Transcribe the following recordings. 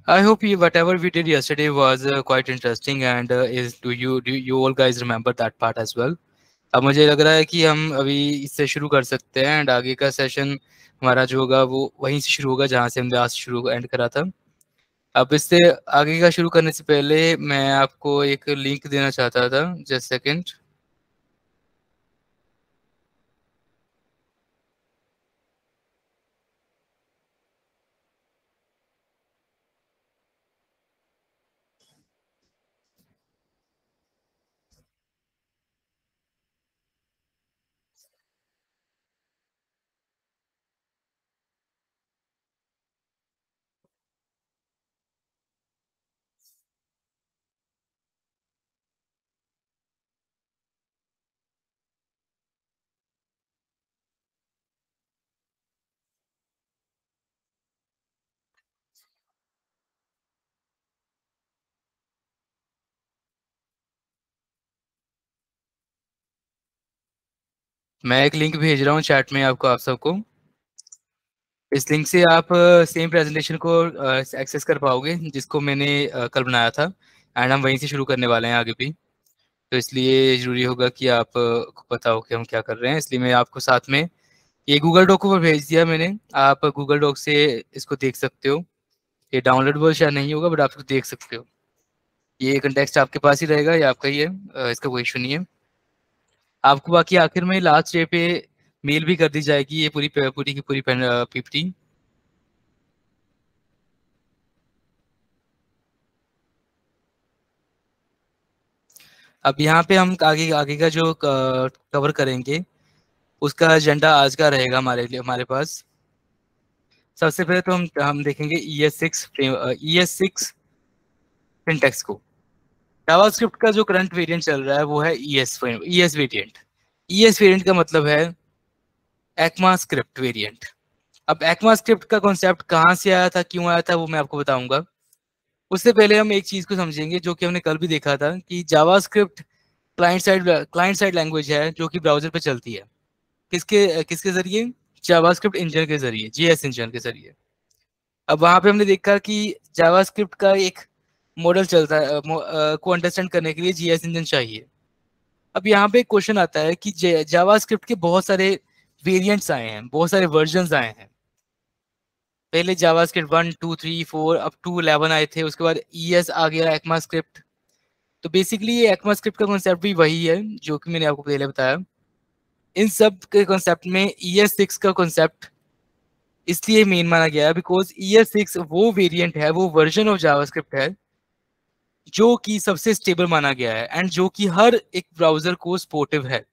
I hope whatever we did yesterday was quite interesting and is do you all guys remember that part as well? अब मुझे लग रहा है कि हम अभी इससे शुरू कर सकते हैं एंड आगे का सेशन हमारा जो होगा वो वहीं से शुरू होगा जहाँ से हमने लास्ट शुरू एंड करा था। अब इससे आगे का शुरू करने से पहले मैं आपको एक लिंक देना चाहता था, जस्ट सेकंड। मैं एक लिंक भेज रहा हूँ चैट में आपको, आप सबको। इस लिंक से आप सेम प्रेजेंटेशन को एक्सेस कर पाओगे जिसको मैंने कल बनाया था एंड हम वहीं से शुरू करने वाले हैं आगे भी। तो इसलिए ज़रूरी होगा कि आप को पता हो कि हम क्या कर रहे हैं, इसलिए मैं आपको साथ में ये गूगल डॉक पर भेज दिया मैंने। आप गूगल डॉक से इसको देख सकते हो। ये डाउनलोडेबल शायद नहीं होगा बट आप इसको देख सकते हो। ये कंटेक्स्ट आपके पास ही रहेगा, ये आपका ही है, इसका कोई इशू नहीं है। आपको बाकी आखिर में लास्ट डे पे मेल भी कर दी जाएगी ये पूरी पूरी की पूरी पीपीटी। अब यहाँ पे हम आगे आगे का जो कवर करेंगे उसका एजेंडा आज का रहेगा हमारे लिए, हमारे पास। सबसे पहले तो हम देखेंगे ES6 सिंटैक्स को। जावास्क्रिप्ट का जो करंट वेरिएंट चल रहा है वो है ES वेरिएंट। ES वेरिएंट का मतलब है ECMAScript वेरिएंट। अब ECMAScript का कॉन्सेप्ट कहाँ से आया था, क्यों आया था, वो मैं आपको बताऊंगा। उससे पहले हम एक चीज को समझेंगे जो कि हमने कल भी देखा था कि जावास्क्रिप्ट क्लाइंट साइड लैंग्वेज है जो कि ब्राउजर पे चलती है। किसके किसके जरिए? जावास्क्रिप्ट इंजन के जरिए, JS इंजन के जरिए। अब वहां पे हमने देखा कि जावास्क्रिप्ट का एक मॉडल चलता है, को अंडरस्टैंड करने के लिए JS इंजन चाहिए। अब यहाँ पे एक क्वेश्चन आता है कि जावास्क्रिप्ट के बहुत सारे वेरिएंट्स आए हैं, बहुत सारे वर्जन्स आए हैं। पहले जावास्क्रिप्ट 1 2 3 4 अब 2 11 आए थे, उसके बाद ES आ गया, ECMAScript। तो बेसिकली ये ECMAScript का कॉन्सेप्ट भी वही है जो कि मैंने आपको पहले बताया। इन सब के कॉन्सेप्ट में ES6 का कॉन्सेप्ट इसलिए मेन माना गया है बिकॉज ES6 वो वेरिएंट है, वो वर्जन ऑफ जावास्क्रिप्ट है जो कि सबसे स्टेबल माना गया है एंड जो कि हर एक ब्राउजर को सपोर्टिव है।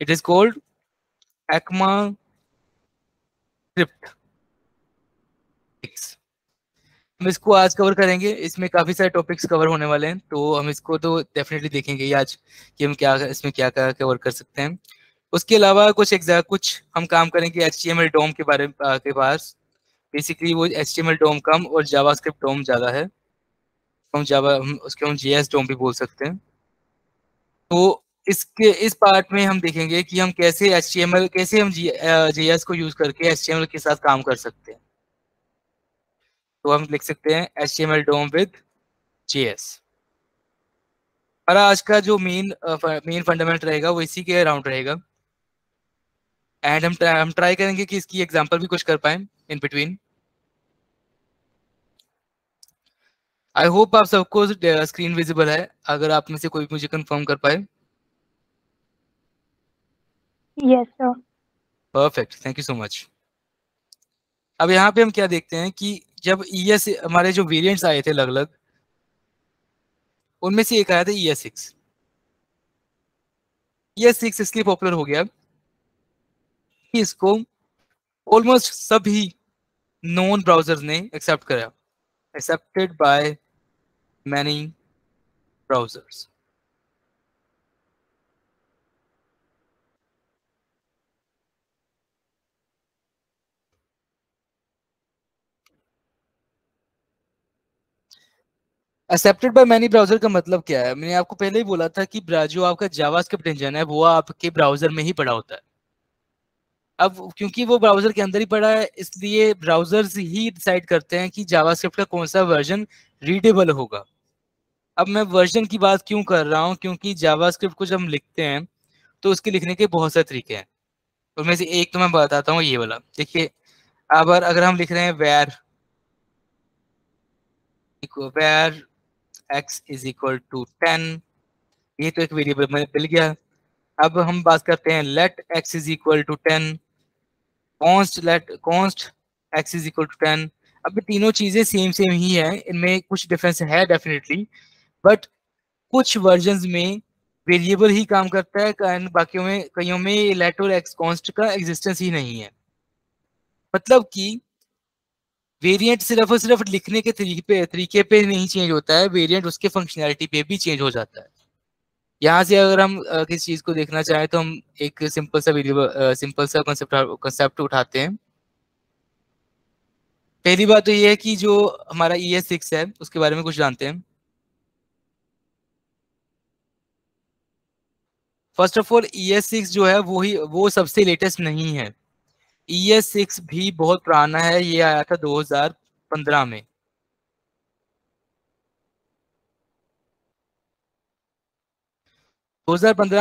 It is called ECMAScript 6। हम इसको आज कवर करेंगे, इसमें काफी सारे टॉपिक्स कवर होने वाले हैं, तो हम इसको तो डेफिनेटली देखेंगे ही आज कि हम क्या इसमें क्या क्या कवर कर सकते हैं। उसके अलावा कुछ हम काम करेंगे HTML डोम के बारे में के पास। बेसिकली वो HTML डोम कम और जावास्क्रिप्ट डोम ज़्यादा है। हम उसके हम JS डोम भी बोल सकते हैं। तो इसके इस पार्ट में हम देखेंगे कि हम कैसे HTML कैसे हम JS को यूज़ करके HTML के साथ काम कर सकते हैं। तो हम लिख सकते हैं HTML डोम विद JS। हमारा आज का जो मेन फंडामेंटल रहेगा वो इसी के अराउंड रहेगा एंड हम ट्राई करेंगे कि इसकी एग्जांपल भी कुछ कर पाए इन बिटवीन। आई होप आप सबको स्क्रीन विजिबल है, अगर आप में से कोई मुझे कंफर्म कर पाए। Yes, sir. Perfect, thank you so much. अब यहाँ पे हम क्या देखते हैं कि जब ES हमारे जो वेरिएंट्स आए थे अलग अलग, उनमें से एक आया था ES6। ES6 इसलिए पॉपुलर हो गया कि इसको ऑलमोस्ट सभी नॉन ब्राउजर्स ने एक्सेप्ट करा, accepted by many browsers. Accepted by many browser का मतलब क्या है? मैंने आपको पहले ही बोला था कि जो आपका जावास्क्रिप्ट इंजन है वो आपके ब्राउजर में ही पड़ा होता है। अब क्योंकि वो ब्राउजर के अंदर ही पड़ा है, इसलिए ब्राउजर्स ही डिसाइड करते हैं कि जावास्क्रिप्ट का कौन सा वर्जन रीडेबल होगा। अब मैं वर्जन की बात क्यों कर रहा हूँ, क्योंकि जावास्क्रिप्ट को जब हम लिखते हैं तो उसके लिखने के बहुत से तरीके हैं, उनमें से एक तो मैं बताता हूँ, ये वाला देखिए। अब अगर हम लिख रहे हैं where x is equal to 10, ये तो एक वेरिएबल मिल गया। अब हम बात करते हैं let x is equal to 10, const x is equal to 10। अब ये तीनों चीजें सेम सेम ही है, इनमें कुछ डिफरेंस है डेफिनेटली, बट कुछ वर्जन्स में वेरिएबल ही काम करता है, बाकियों में कईयों में let और x const का एग्जिस्टेंस ही नहीं है। मतलब कि वेरिएंट सिर्फ और सिर्फ लिखने के तरीके पे नहीं चेंज होता है, वेरिएंट उसके फंक्शनैलिटी पे भी चेंज हो जाता है। यहाँ से अगर हम किसी चीज को देखना चाहें तो हम एक सिंपल सा सिंपल सा कंसेप्ट उठाते हैं। पहली बात तो ये है कि जो हमारा ES6 है उसके बारे में कुछ जानते हैं। फर्स्ट ऑफ ऑल ES6 जो है वो सबसे लेटेस्ट नहीं है। ES6 भी बहुत पुराना है, ये आया था 2015 में।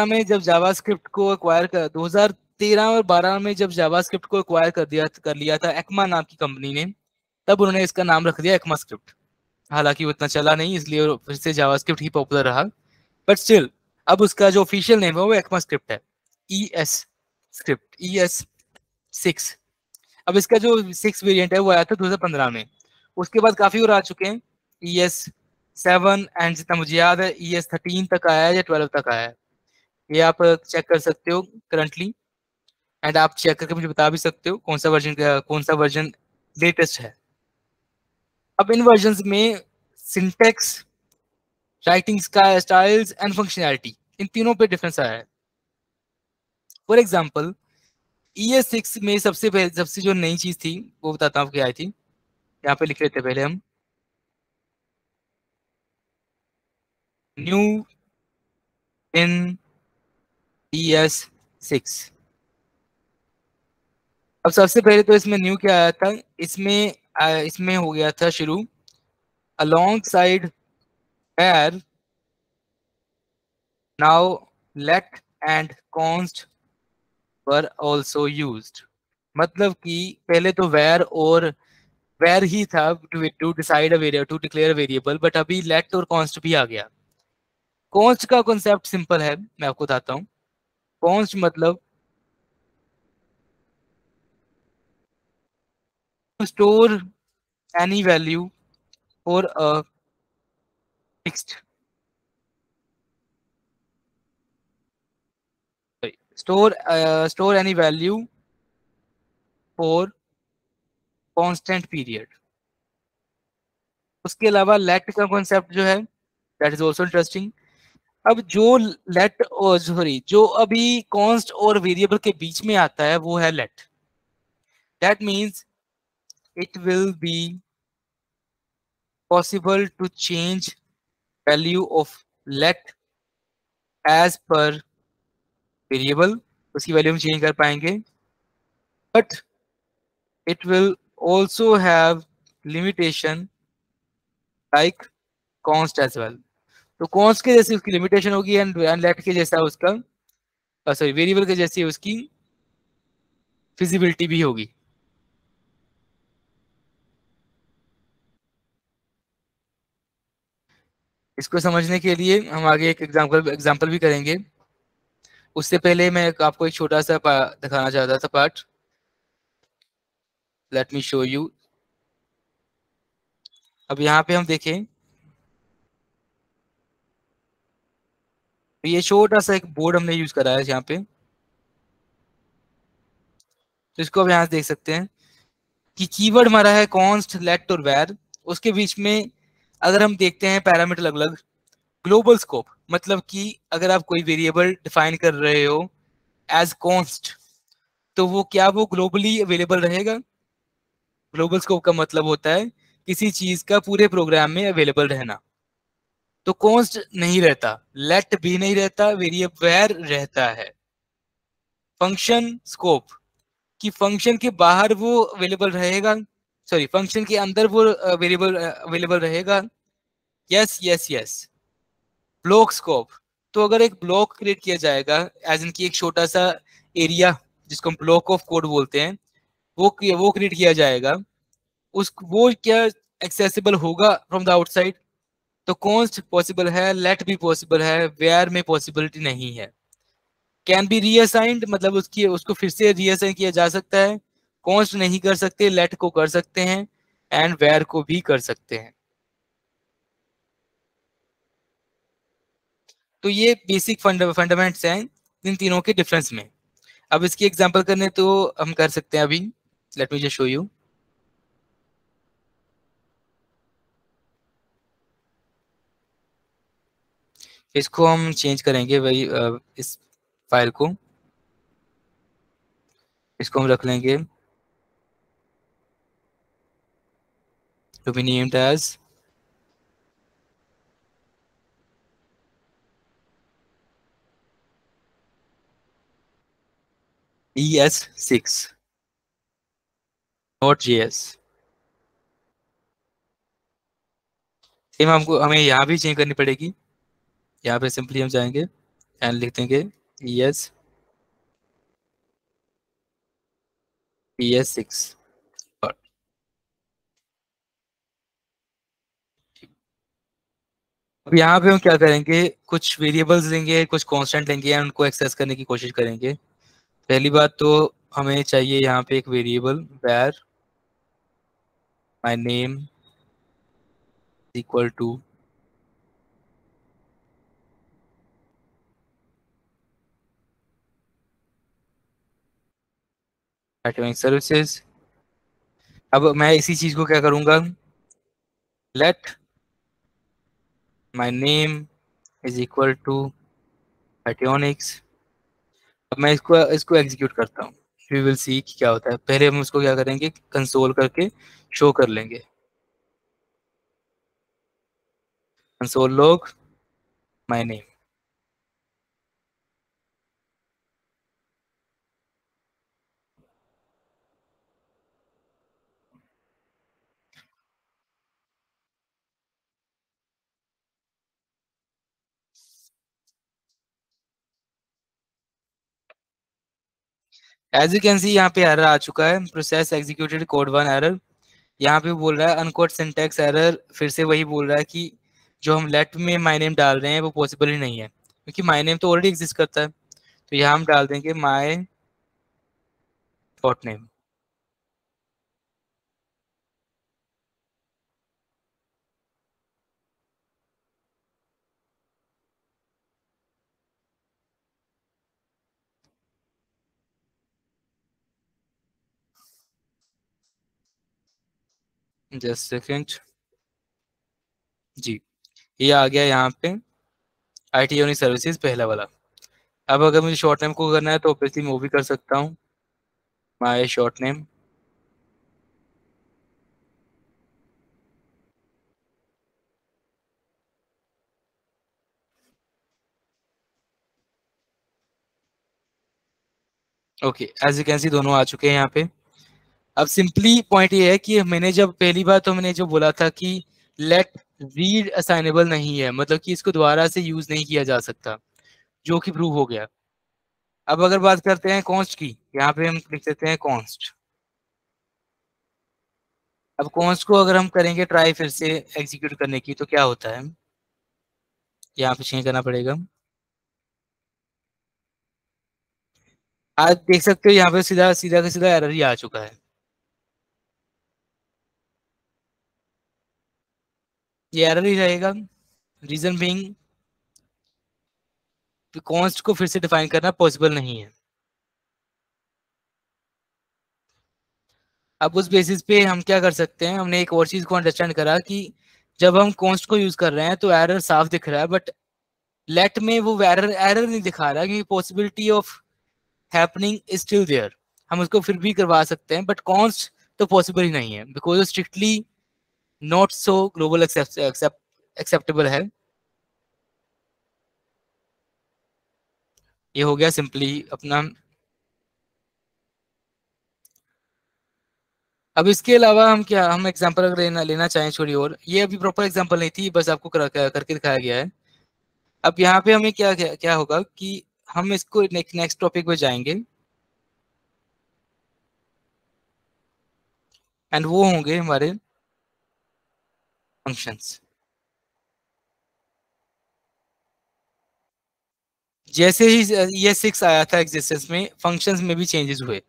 में जब जावास्क्रिप्ट को एक्वायर कर 2013 और 12 में जब जावास्क्रिप्ट को एक्वायर कर लिया था एक्मा नाम की कंपनी ने, तब उन्होंने इसका नाम रख दिया एक्मा स्क्रिप्ट। हालांकि वो इतना चला नहीं, इसलिए फिर से जावास्क्रिप्ट ही पॉपुलर रहा, बट स्टिल अब उसका जो ऑफिशियल नेम है वो एक्मा स्क्रिप्ट है, ES6। अब इसका जो 6 वेरिएंट है वो आया था 2015 में। उसके बाद काफी और आ चुके हैं, ES7 एंड जितना मुझे याद है ES13 तक आया है या 12 तक आया है, ये आप चेक कर सकते हो करंटली, एंड आप चेक करके मुझे बता भी सकते हो कौन सा वर्जन लेटेस्ट है। अब इन वर्जन्स में syntax, writing styles and functionality, इन तीनों पे डिफरेंस आया है। फॉर एग्जांपल ES6 में सबसे जो नई चीज थी वो बताता हूँ क्या आई थी। यहाँ पे लिख लेते पहले हम न्यू इन ES6। अब सबसे पहले तो इसमें न्यू क्या आया था, इसमें हो गया था शुरू alongside where now let and const were also used। मतलब कि पहले तो where ही था to decide a variable, to declare a variable, but अभी let और const भी आ गया। const का कॉन्सेप्ट सिंपल है, मैं आपको बताता हूँ। const मतलब to store any value for a fixed store any value for constant period। उसके अलावा let का कॉन्सेप्ट जो है दैट इज ऑल्सो इंटरेस्टिंग। अब जो लेट और सॉरी जो अभी कॉन्स्ट और वेरिएबल के बीच में आता है वो है let. That means it will be possible to change value of let as per variable, उसकी वैल्यू हम चेंज कर पाएंगे, but it will also have limitation like const as well. तो कॉन्स्ट के जैसे उसकी लिमिटेशन होगी एंड लेट के जैसा उसका सॉरी वेरिएबल के जैसी उसकी फिजिबिलिटी भी होगी। इसको समझने के लिए हम आगे एक एग्जाम्पल भी करेंगे। उससे पहले मैं आपको एक छोटा सा दिखाना चाहता था part. Let me show you. अब यहाँ पे हम देखें तो ये छोटा सा एक बोर्ड हमने यूज करा है यहाँ पे, तो इसको अब यहाँ से देख सकते हैं कि कीवर्ड हमारा है कॉन्स्ट, लेट और वेर। उसके बीच में अगर हम देखते हैं पैरामीटर अलग अलग, ग्लोबल स्कोप मतलब कि अगर आप कोई वेरिएबल डिफाइन कर रहे हो एज कॉन्स्ट तो वो क्या वो ग्लोबली अवेलेबल रहेगा। ग्लोबल स्कोप का मतलब होता है किसी चीज का पूरे प्रोग्राम में अवेलेबल रहना। तो कॉन्स्ट नहीं रहता, लेट भी नहीं रहता, वेरिएबल रहता है। फंक्शन स्कोप कि फंक्शन के बाहर वो अवेलेबल रहेगा, सॉरी फंक्शन के अंदर वो वेरिएबल अवेलेबल रहेगा। Yes yes yes. Block scope, तो अगर एक ब्लॉक क्रिएट किया जाएगा एज इन की एक छोटा सा एरिया जिसको हम ब्लॉक ऑफ कोड बोलते हैं, वो क्रिएट किया जाएगा, उस वो क्या एक्सेसिबल होगा फ्रॉम द आउटसाइड? तो कॉन्स्ट पॉसिबल है, लेट भी पॉसिबल है, वेयर में पॉसिबिलिटी नहीं है। कैन बी रीअसाइंड, मतलब उसको फिर से रीअसाइन किया जा सकता है। कॉन्स्ट नहीं कर सकते, लेट को कर सकते हैं, एंड वेयर को भी कर सकते हैं। तो ये बेसिक फंडामेंट्स हैं इन तीनों के डिफरेंस में। अब इसकी एग्जांपल करने तो हम कर सकते हैं अभी। Let me just show you. इसको हम चेंज करेंगे वही इस फाइल को, इसको हम रख लेंगे to be named as ES6 not JS। Same हमको हमें यहाँ भी चेंज करनी पड़ेगी। यहाँ पे सिंपली हम जाएंगे एंड लिख देंगे ES6। अब यहाँ पे हम क्या करेंगे, कुछ वेरिएबल्स लेंगे, कुछ कांस्टेंट लेंगे एंड उनको एक्सेस करने की कोशिश करेंगे। पहली बात तो हमें चाहिए यहाँ पे एक variable where my name equal to network services. अब मैं इसी चीज को क्या करूंगा, let my name is equal to Avionics। अब मैं इसको इसको एग्जीक्यूट करता हूँ, वी विल सी कि क्या होता है। पहले हम उसको क्या करेंगे, कंसोल करके शो कर लेंगे, console log my name. As you can see यहाँ पे एरर आ चुका है, प्रोसेस एग्जीक्यूटेड कोड 1 एरर। यहाँ पे बोल रहा है अनकोड सिंटैक्स एरर, फिर से वही बोल रहा है कि जो हम लेट में माय नेम डाल रहे हैं वो पॉसिबल ही नहीं है, क्योंकि माय नेम तो ऑलरेडी एग्जिस्ट करता है। तो यहाँ हम डाल देंगे my dot name. Just second जी, ये आ गया यहाँ पे IT यूनिक सर्विसेज पहला वाला। अब अगर मुझे शॉर्ट नेम को करना है तो ऑब्वियसली मैं वो भी कर सकता हूँ, my short name. Okay, as you can see दोनों आ चुके हैं यहाँ पे। अब सिंपली पॉइंट ये है कि मैंने जब पहली बार तो मैंने जो बोला था कि लेट रीड असाइनेबल नहीं है, मतलब कि इसको दोबारा से यूज नहीं किया जा सकता, जो कि प्रूव हो गया। अब अगर बात करते हैं कॉन्स्ट की, यहाँ पे हम लिख देते हैं कॉन्स्ट। अब कॉन्स्ट को अगर हम करेंगे ट्राई फिर से एग्जीक्यूट करने की तो क्या होता है, यहाँ पे चेंज करना पड़ेगा। आज देख सकते हो यहाँ पे सीधा सीधा का सीधा एरर ही आ चुका है। ये एरर ही रहेगा, रीजन बीइंग कॉन्स्ट को फिर से डिफाइन करना पॉसिबल नहीं है। अब उस बेसिस पे हम क्या कर सकते हैं, हमने एक और चीज को अंडरस्टैंड करा कि जब हम कॉन्स्ट को यूज कर रहे हैं तो एरर साफ दिख रहा है, बट लेट में वो एरर एरर नहीं दिखा रहा, क्योंकि possibility of happening is still there. हम उसको फिर भी करवा सकते हैं, बट कॉन्स्ट तो पॉसिबल ही नहीं है, because strictly not so global acceptable है। ये हो गया सिंपली अपना अब इसके अलावा हम एग्जांपल अगर लेना चाहें छोड़ी, और ये अभी प्रॉपर एग्जांपल नहीं थी, बस आपको करके दिखाया गया है। अब यहाँ पे हमें क्या होगा कि हम इसको नेक्स्ट टॉपिक पे जाएंगे, एंड वो होंगे हमारे फंक्शंस। जैसे ही ये 6 आया था एग्जिस्टेंस में, फंक्शंस में भी चेंजेस हुए।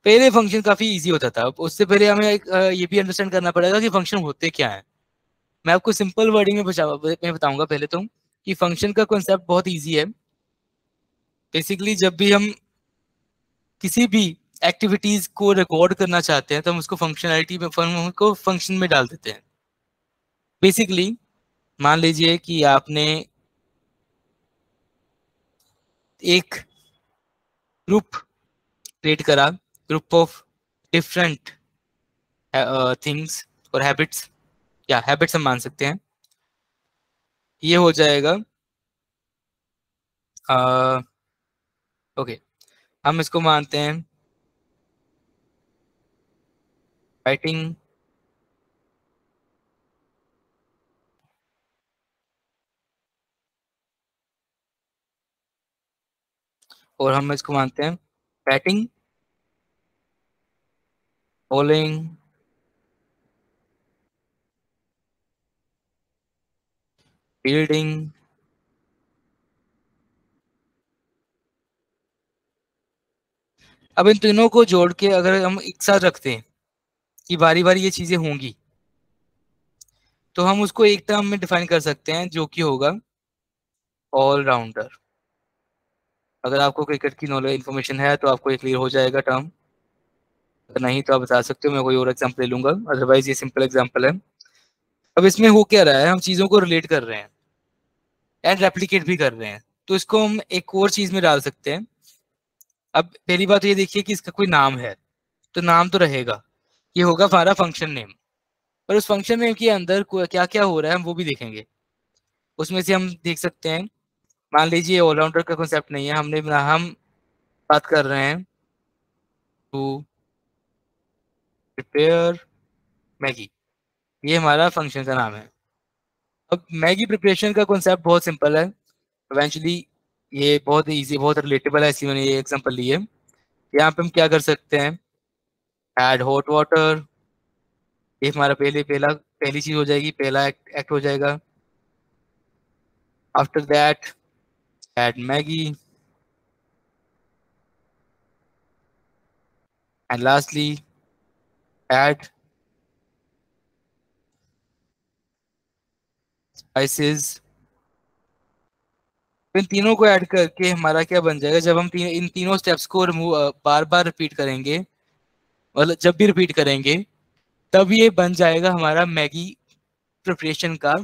पहले फंक्शन काफी इजी होता था, उससे पहले हमें ये भी अंडरस्टैंड करना पड़ेगा कि फंक्शन होते क्या है। मैं आपको सिंपल वर्डिंग में बताऊंगा पहले तो, कि फंक्शन का कॉन्सेप्ट बहुत इजी है। बेसिकली जब भी हम किसी भी एक्टिविटीज को रिकॉर्ड करना चाहते हैं तो हम उसको फंक्शनैलिटी में को फंक्शन में डाल देते हैं। बेसिकली मान लीजिए कि आपने एक ग्रुप क्रिएट करा, ग्रुप ऑफ डिफरेंट थिंग्स और हैबिट्स, या हैबिट्स हम मान सकते हैं। ये हो जाएगा ओके, हम इसको मानते हैं राइटिंग, और हम इसको मानते हैं बैटिंग, बॉलिंग, फील्डिंग। अब इन तीनों को जोड़ के अगर हम एक साथ रखते हैं कि बारी बारी ये चीजें होंगी, तो हम उसको एक टर्म में डिफाइन कर सकते हैं जो कि होगा ऑलराउंडर। अगर आपको क्रिकेट की नॉलेज इन्फॉर्मेशन है तो आपको ये क्लियर हो जाएगा टर्म, अगर नहीं तो आप बता सकते हो, मैं कोई और एग्जाम्पल ले लूंगा, अदरवाइज ये सिंपल एग्जाम्पल है। अब इसमें हो क्या रहा है, हम चीजों को रिलेट कर रहे हैं एंड रेप्लिकेट भी कर रहे हैं, तो इसको हम एक और चीज में डाल सकते हैं। अब पहली बात तो ये देखिए कि इसका कोई नाम है, तो नाम तो रहेगा, ये होगा हमारा फंक्शन नेम। पर उस फंक्शन नेम के अंदर क्या क्या हो रहा है हम वो भी देखेंगे। उसमें से हम देख सकते हैं, मान लीजिए ऑलराउंडर का कॉन्सेप्ट नहीं है, हम बात कर रहे हैं टू प्रिपेयर मैगी, ये हमारा फंक्शन का नाम है। अब मैगी प्रिपरेशन का कॉन्सेप्ट बहुत सिंपल है, इवेंचुअली ये बहुत इजी, बहुत रिलेटेबल है, इसलिए मैंने ये एग्जांपल ली है। यहाँ पे हम क्या कर सकते हैं, ऐड हॉट वाटर, ये हमारा पहली चीज हो जाएगी, पहला एक्ट हो जाएगा। After that add Maggi, and lastly add spices. इन तीनों को ऐड करके हमारा क्या बन जाएगा, जब हम इन तीनों स्टेप्स को रिमूव बार बार रिपीट करेंगे, मतलब जब भी रिपीट करेंगे, तब ये बन जाएगा हमारा मैगी प्रिपरेशन का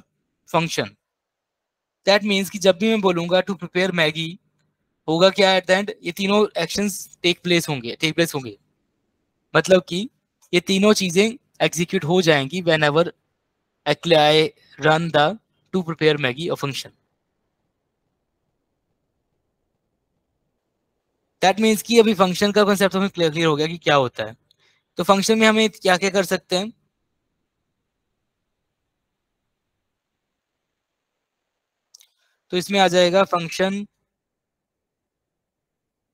फंक्शन। दैट मीन्स कि जब भी मैं बोलूंगा टू प्रिपेयर मैगी, होगा क्या एट द एंड, ये तीनों एक्शंस टेक प्लेस होंगे। मतलब कि ये तीनों चीजें एग्जीक्यूट हो जाएंगी when ever actually I run the two prepare Maggi a function. That means कि अभी फंक्शन का कंसेप्ट हमें क्लियर हो गया कि क्या होता है। तो फंक्शन में हमें क्या क्या कर सकते हैं, तो इसमें आ जाएगा function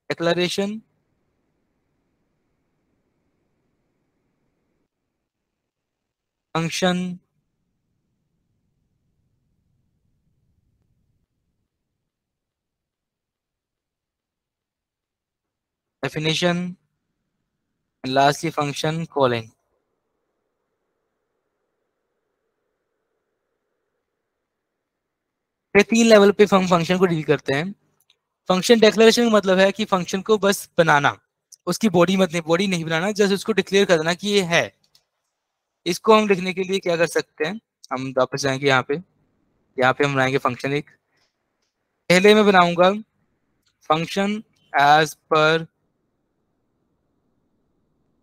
declaration, function definition, lastly function calling. ये 3 लेवल पे हम फंक्शन को डील करते हैं। फंक्शन डेक्लेरेशन का मतलब है कि फंक्शन को बस बनाना, उसकी बॉडी नहीं बनाना, जस्ट उसको डिक्लेयर कर देना कि ये है। इसको हम लिखने के लिए क्या कर सकते हैं, हम वापस जाएंगे यहाँ पे हम बनाएंगे फंक्शन एक। पहले मैं बनाऊंगा function as per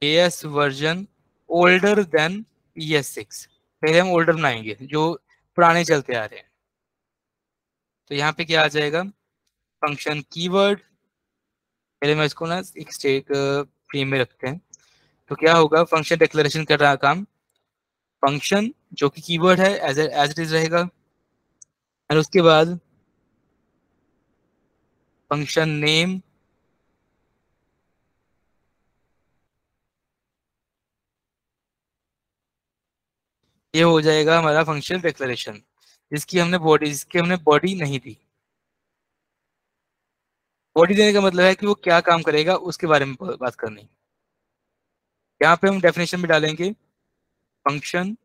AS version older than ES6। पहले हम ओल्डर बनाएंगे जो पुराने चलते आ रहे हैं। तो यहाँ पे क्या आ जाएगा, फंक्शन कीवर्ड, पहले मैं इसको ना एक स्टेट फ्रेम में रखते हैं। तो क्या होगा, फंक्शन डिक्लेरेशन कर रहा काम, फंक्शन जो कि कीवर्ड है एज इट इज रहेगा, एंड उसके बाद फंक्शन नेम, ये हो जाएगा हमारा फंक्शन डिक्लेरेशन, जिसकी हमने बॉडी नहीं दी। बॉडी देने का मतलब है कि वो क्या काम करेगा उसके बारे में बात करनी। यहाँ पे हम डेफिनेशन में डालेंगे फंक्शन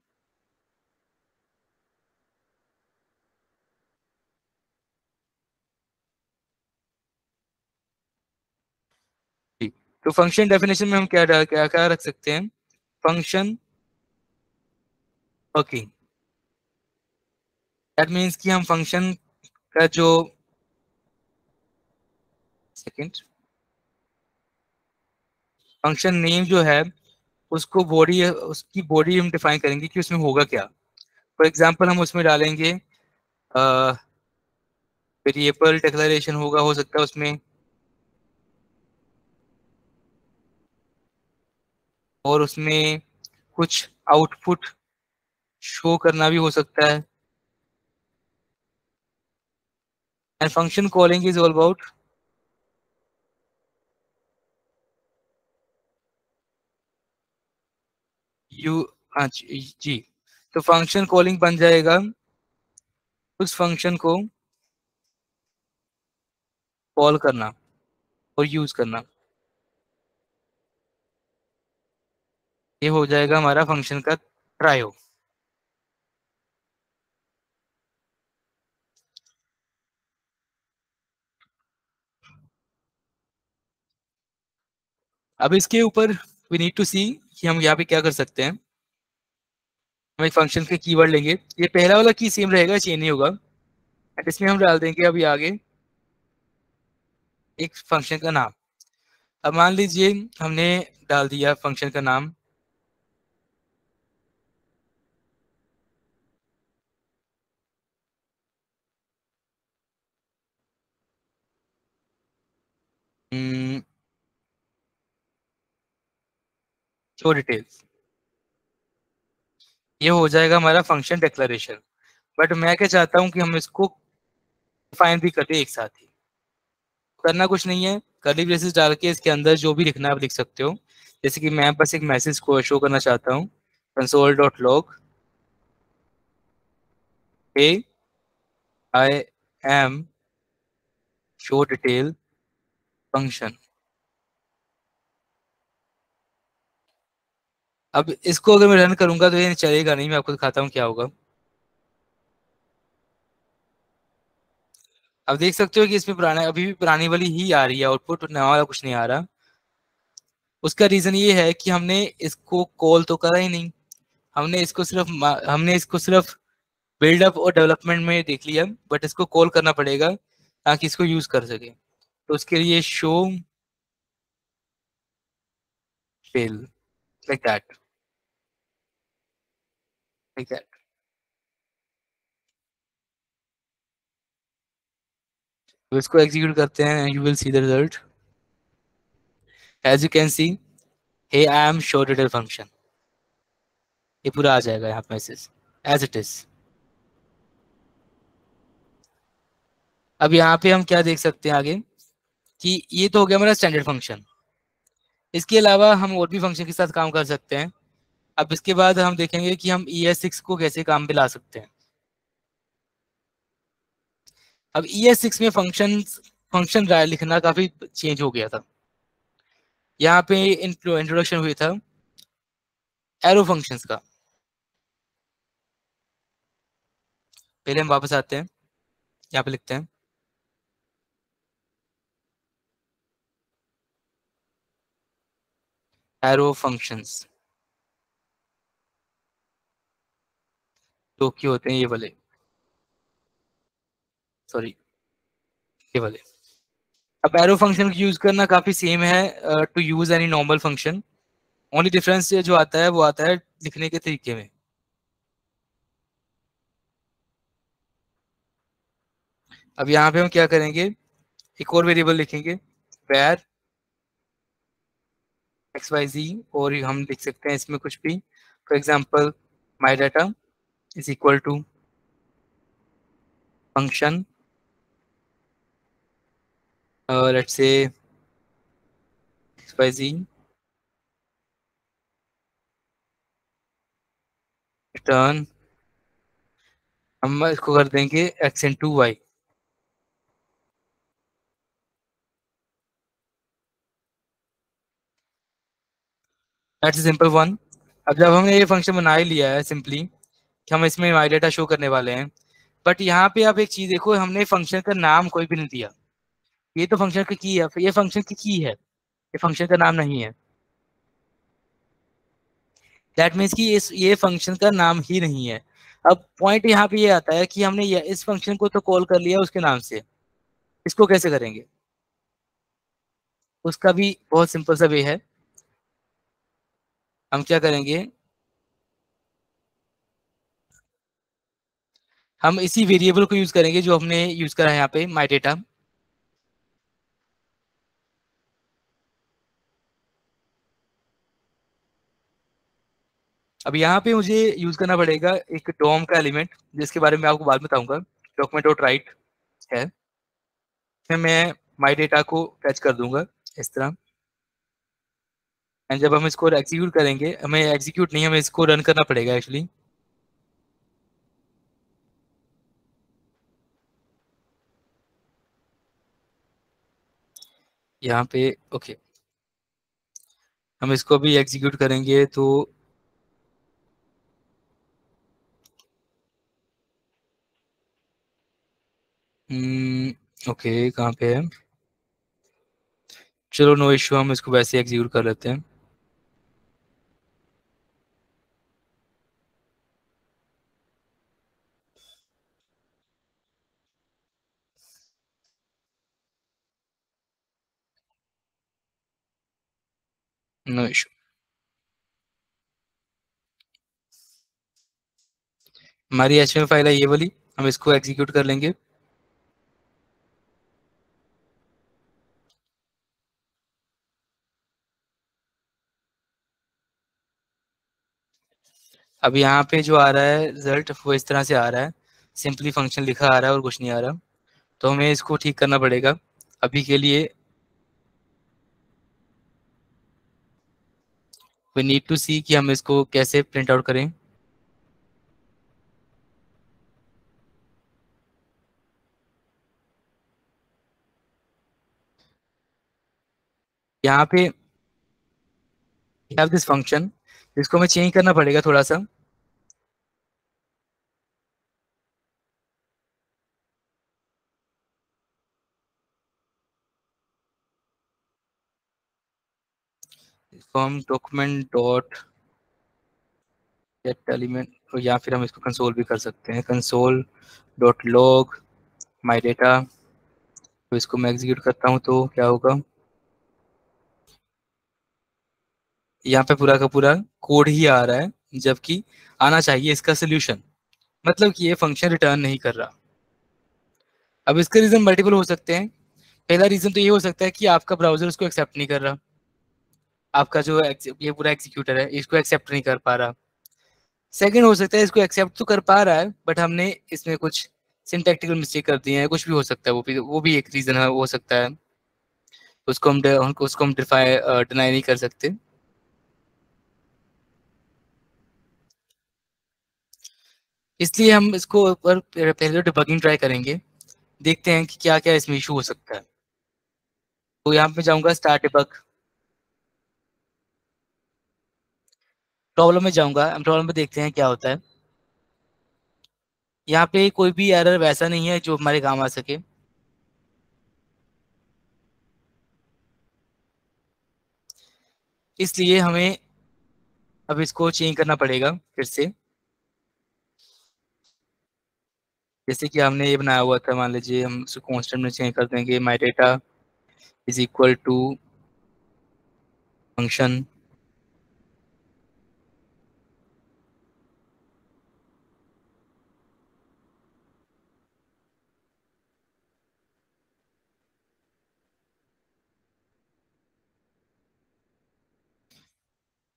तो फंक्शन डेफिनेशन में हम क्या क्या रख सकते हैं, फंक्शन वर्किंग, दैट मीन्स कि हम फंक्शन का जो सेकंड फंक्शन नेम जो है उसको उसकी बॉडी हम डिफाइन करेंगे कि उसमें होगा क्या। फॉर एग्जांपल हम उसमें डालेंगे वेरिएबल डिक्लेरेशन होगा, हो सकता है उसमें, और उसमें कुछ आउटपुट शो करना भी हो सकता है। And function calling is all about you, हाँ जी। तो फंक्शन कॉलिंग बन जाएगा उस फंक्शन को कॉल करना और यूज करना, ये हो जाएगा हमारा फंक्शन का ट्रायो। अब इसके ऊपर वी नीड टू सी कि हम यहाँ पे क्या कर सकते हैं। हम एक फंक्शन के कीवर्ड लेंगे, ये पहला वाला की सेम रहेगा, चेंज नहीं होगा, एंड इसमें हम डाल देंगे अभी आगे एक फंक्शन का नाम। अब मान लीजिए हमने डाल दिया फंक्शन का नाम शो डिटेल्स, ये हो जाएगा हमारा फंक्शन डिक्लेरेशन। बट मैं क्या चाहता हूँ कि हम इसको डिफाइन भी कर दे एक साथ ही। करना कुछ नहीं है, कर्ली ब्रेसेस डाल के इसके अंदर जो भी लिखना है आप लिख सकते हो। जैसे कि मैं बस एक मैसेज को शो करना चाहता हूँ, console dot log A I am show detail function. अब इसको अगर मैं रन करूंगा तो ये चलेगा नहीं, मैं आपको दिखाता हूँ क्या होगा। अब देख सकते हो कि इसमें पुराना अभी भी पुरानी वाली ही आ रही है आउटपुट, नया वाला कुछ नहीं आ रहा। उसका रीजन ये है कि हमने इसको कॉल तो करा ही नहीं, हमने इसको सिर्फ बिल्डअप और डेवलपमेंट में देख लिया, बट इसको कॉल करना पड़ेगा ताकि इसको यूज कर सके। तो उसके लिए show fail, like that, like that. तो इसको एग्जीक्यूट करते हैं, you will see the result. As you can see, hey I am show detail function, ये पूरा आ जाएगा यहाँ पे मैसेज एज इट इज। अब यहाँ पे हम क्या देख सकते हैं आगे, कि ये तो हो गया हमारा स्टैंडर्ड फंक्शन। इसके अलावा हम और भी फंक्शन के साथ काम कर सकते हैं। अब इसके बाद हम देखेंगे कि हम ES6 को कैसे काम पे ला सकते हैं। अब ES6 में फंक्शन लिखना काफी चेंज हो गया था। यहाँ पे इंट्रोडक्शन हुआ था एरो फंक्शंस का। पहले हम वापस आते हैं, यहाँ पे लिखते हैं एरो फंक्शंस, जो कि होते हैं ये वाले, सॉरी ये वाले। अब एरो फंक्शन को यूज करना काफी सेम है to use any normal function. Only difference जो आता है वो आता है लिखने के तरीके में। अब यहाँ पे हम क्या करेंगे, एक और वेरिएबल लिखेंगे, where XYZ, और हम लिख सकते हैं इसमें कुछ भी। For example my data is equal to function, let's say XYZ return, हम इसको कर देंगे x into y. That's simple one. अब जब हमने ये फंक्शन बना ही लिया है सिंपली कि हम इसमें माई डाटा शो करने वाले हैं, बट यहाँ पे आप एक चीज देखो, हमने फंक्शन का नाम कोई भी नहीं दिया। ये तो फंक्शन की है, ये फंक्शन की है, ये फंक्शन का नाम नहीं है। दैट मीन्स कि ये फंक्शन का नाम ही नहीं है। अब पॉइंट यहाँ पे ये आता है कि हमने इस फंक्शन को तो कॉल कर लिया उसके नाम से, इसको कैसे करेंगे? उसका भी बहुत सिंपल सा वे है। हम क्या करेंगे, हम इसी वेरिएबल को यूज करेंगे जो हमने यूज करा है यहाँ पे माई डेटा। अब यहाँ पे मुझे यूज करना पड़ेगा एक डॉम का एलिमेंट, जिसके बारे में आपको बाद में बताऊंगा। डॉक्यूमेंट डॉट राइट है, फिर मैं माई डेटा को फैच कर दूंगा इस तरह। एंड जब हम इसको एग्जीक्यूट करेंगे, हमें एग्जीक्यूट नहीं, हमें इसको रन करना पड़ेगा एक्चुअली। यहाँ पे ओके, हम इसको भी एग्जीक्यूट करेंगे तो ओके, कहाँ पे है? चलो नो इश्यू, हम इसको वैसे एग्जीक्यूट कर लेते हैं। No issue. हमारी एचटीएमएल फाइल है ये वाली, हम इसको एग्जीक्यूट कर लेंगे। अब यहाँ पे जो आ रहा है रिजल्ट वो इस तरह से आ रहा है, सिंपली फंक्शन लिखा आ रहा है और कुछ नहीं आ रहा। तो हमें इसको ठीक करना पड़ेगा। अभी के लिए वी नीड टू सी कि हम इसको कैसे प्रिंट आउट करें। यहाँ पे हैव दिस फंक्शन, इसको हमें चेंज करना पड़ेगा थोड़ा सा। इसको हम डॉक्यूमेंट डॉट गेट एलिमेंट, या फिर हम इसको कंसोल भी कर सकते हैं, console dot log my data. तो इसको मैं एग्जीक्यूट करता हूँ तो क्या होगा, यहाँ पे पूरा का पूरा कोड ही आ रहा है, जबकि आना चाहिए इसका सोल्यूशन, मतलब कि ये फंक्शन रिटर्न नहीं कर रहा। अब इसके रीजन मल्टीपल हो सकते हैं। पहला रीजन तो ये हो सकता है कि आपका ब्राउजर उसको एक्सेप्ट नहीं कर रहा, आपका जो ये पूरा एग्जीक्यूटर है इसको एक्सेप्ट नहीं कर पा रहा। सेकंड हो सकता है इसको एक्सेप्ट तो कर पा रहा है, बट हमने इसमें कुछ सिंटैक्टिकल मिस्टेक कर दी है, कुछ भी हो सकता है, वो भी एक रीजन है, हो सकता है। उसको हम डिनाई नहीं कर सकते। इसलिए हम इसको ऊपर पहले डिबगिंग ट्राई करेंगे, देखते हैं कि क्या क्या इसमें इशू हो सकता है। तो यहाँ पे जाऊंगा स्टार्ट डिबग, प्रॉब्लम में जाऊंगा, हम प्रॉब्लम में देखते हैं क्या होता है। यहाँ पे कोई भी एरर वैसा नहीं है जो हमारे काम आ सके, इसलिए हमें अब इसको चेंज करना पड़ेगा फिर से। जैसे कि हमने ये बनाया हुआ था, मान लीजिए हम इसको कांस्टेंट में चेंज कर देंगे, my data is equal to function.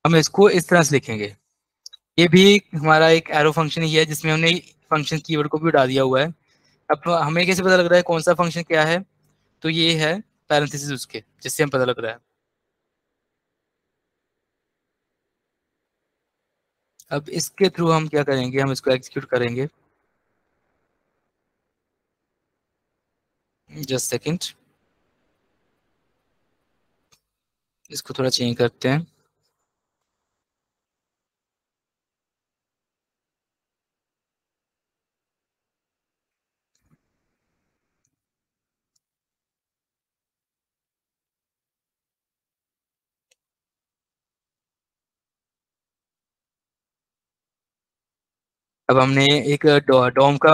हम इसको इस तरह से लिखेंगे। ये भी हमारा एक एरो फंक्शन ही है जिसमें हमने फंक्शन कीवर्ड को भी उड़ा दिया हुआ है। अब हमें कैसे पता लग रहा है कौन सा फंक्शन क्या है? तो ये है पैरेंथेसिस उसके, जिससे हम पता लग रहा है। अब इसके थ्रू हम क्या करेंगे, हम इसको एग्जीक्यूट करेंगे। जस्ट सेकंड, इसको थोड़ा चेंज करते हैं। अब हमने एक डॉम का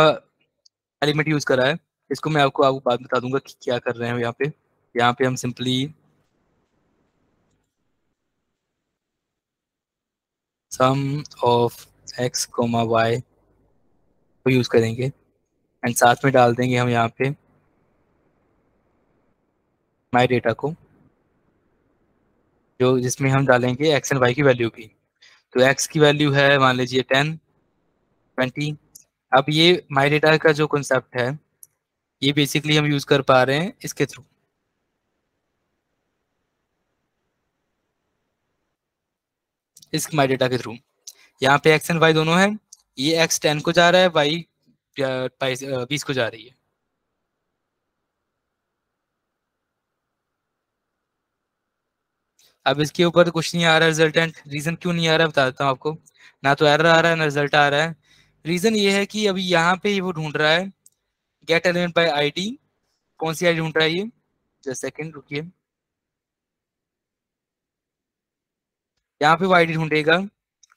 एलिमेंट यूज करा है। इसको मैं आपको बाद में बता दूंगा कि क्या कर रहे हैं यहाँ पे। यहाँ पे हम simply sum of x comma y को यूज करेंगे एंड साथ में डाल देंगे हम यहाँ पे माई डेटा को, जो जिसमें हम डालेंगे एक्स एंड वाई की वैल्यू भी। तो एक्स की वैल्यू है मान लीजिए 10, 20। अब ये माई डेटा का जो कॉन्सेप्ट है ये बेसिकली हम यूज कर पा रहे हैं इसके थ्रू, इस माई डेटा के थ्रू। यहाँ पे एक्स एंड वाई दोनों है। ये एक्स 10 को जा रहा है, वाई 20 को जा रही है। अब इसके ऊपर तो कुछ नहीं आ रहा रिजल्टेंट। रीजन क्यों नहीं आ रहा है बता देता हूँ आपको। ना तो एरर आ रहा है ना रिजल्ट आ रहा है। रीजन ये है कि अभी यहाँ पे वो ढूंढ रहा है गेट एलिमेंट बाय आईडी। कौन सी आईडी ढूंढ रहा है ये? जस्ट सेकंड रुकिए। यहाँ पे वो आईडी ढूंढेगा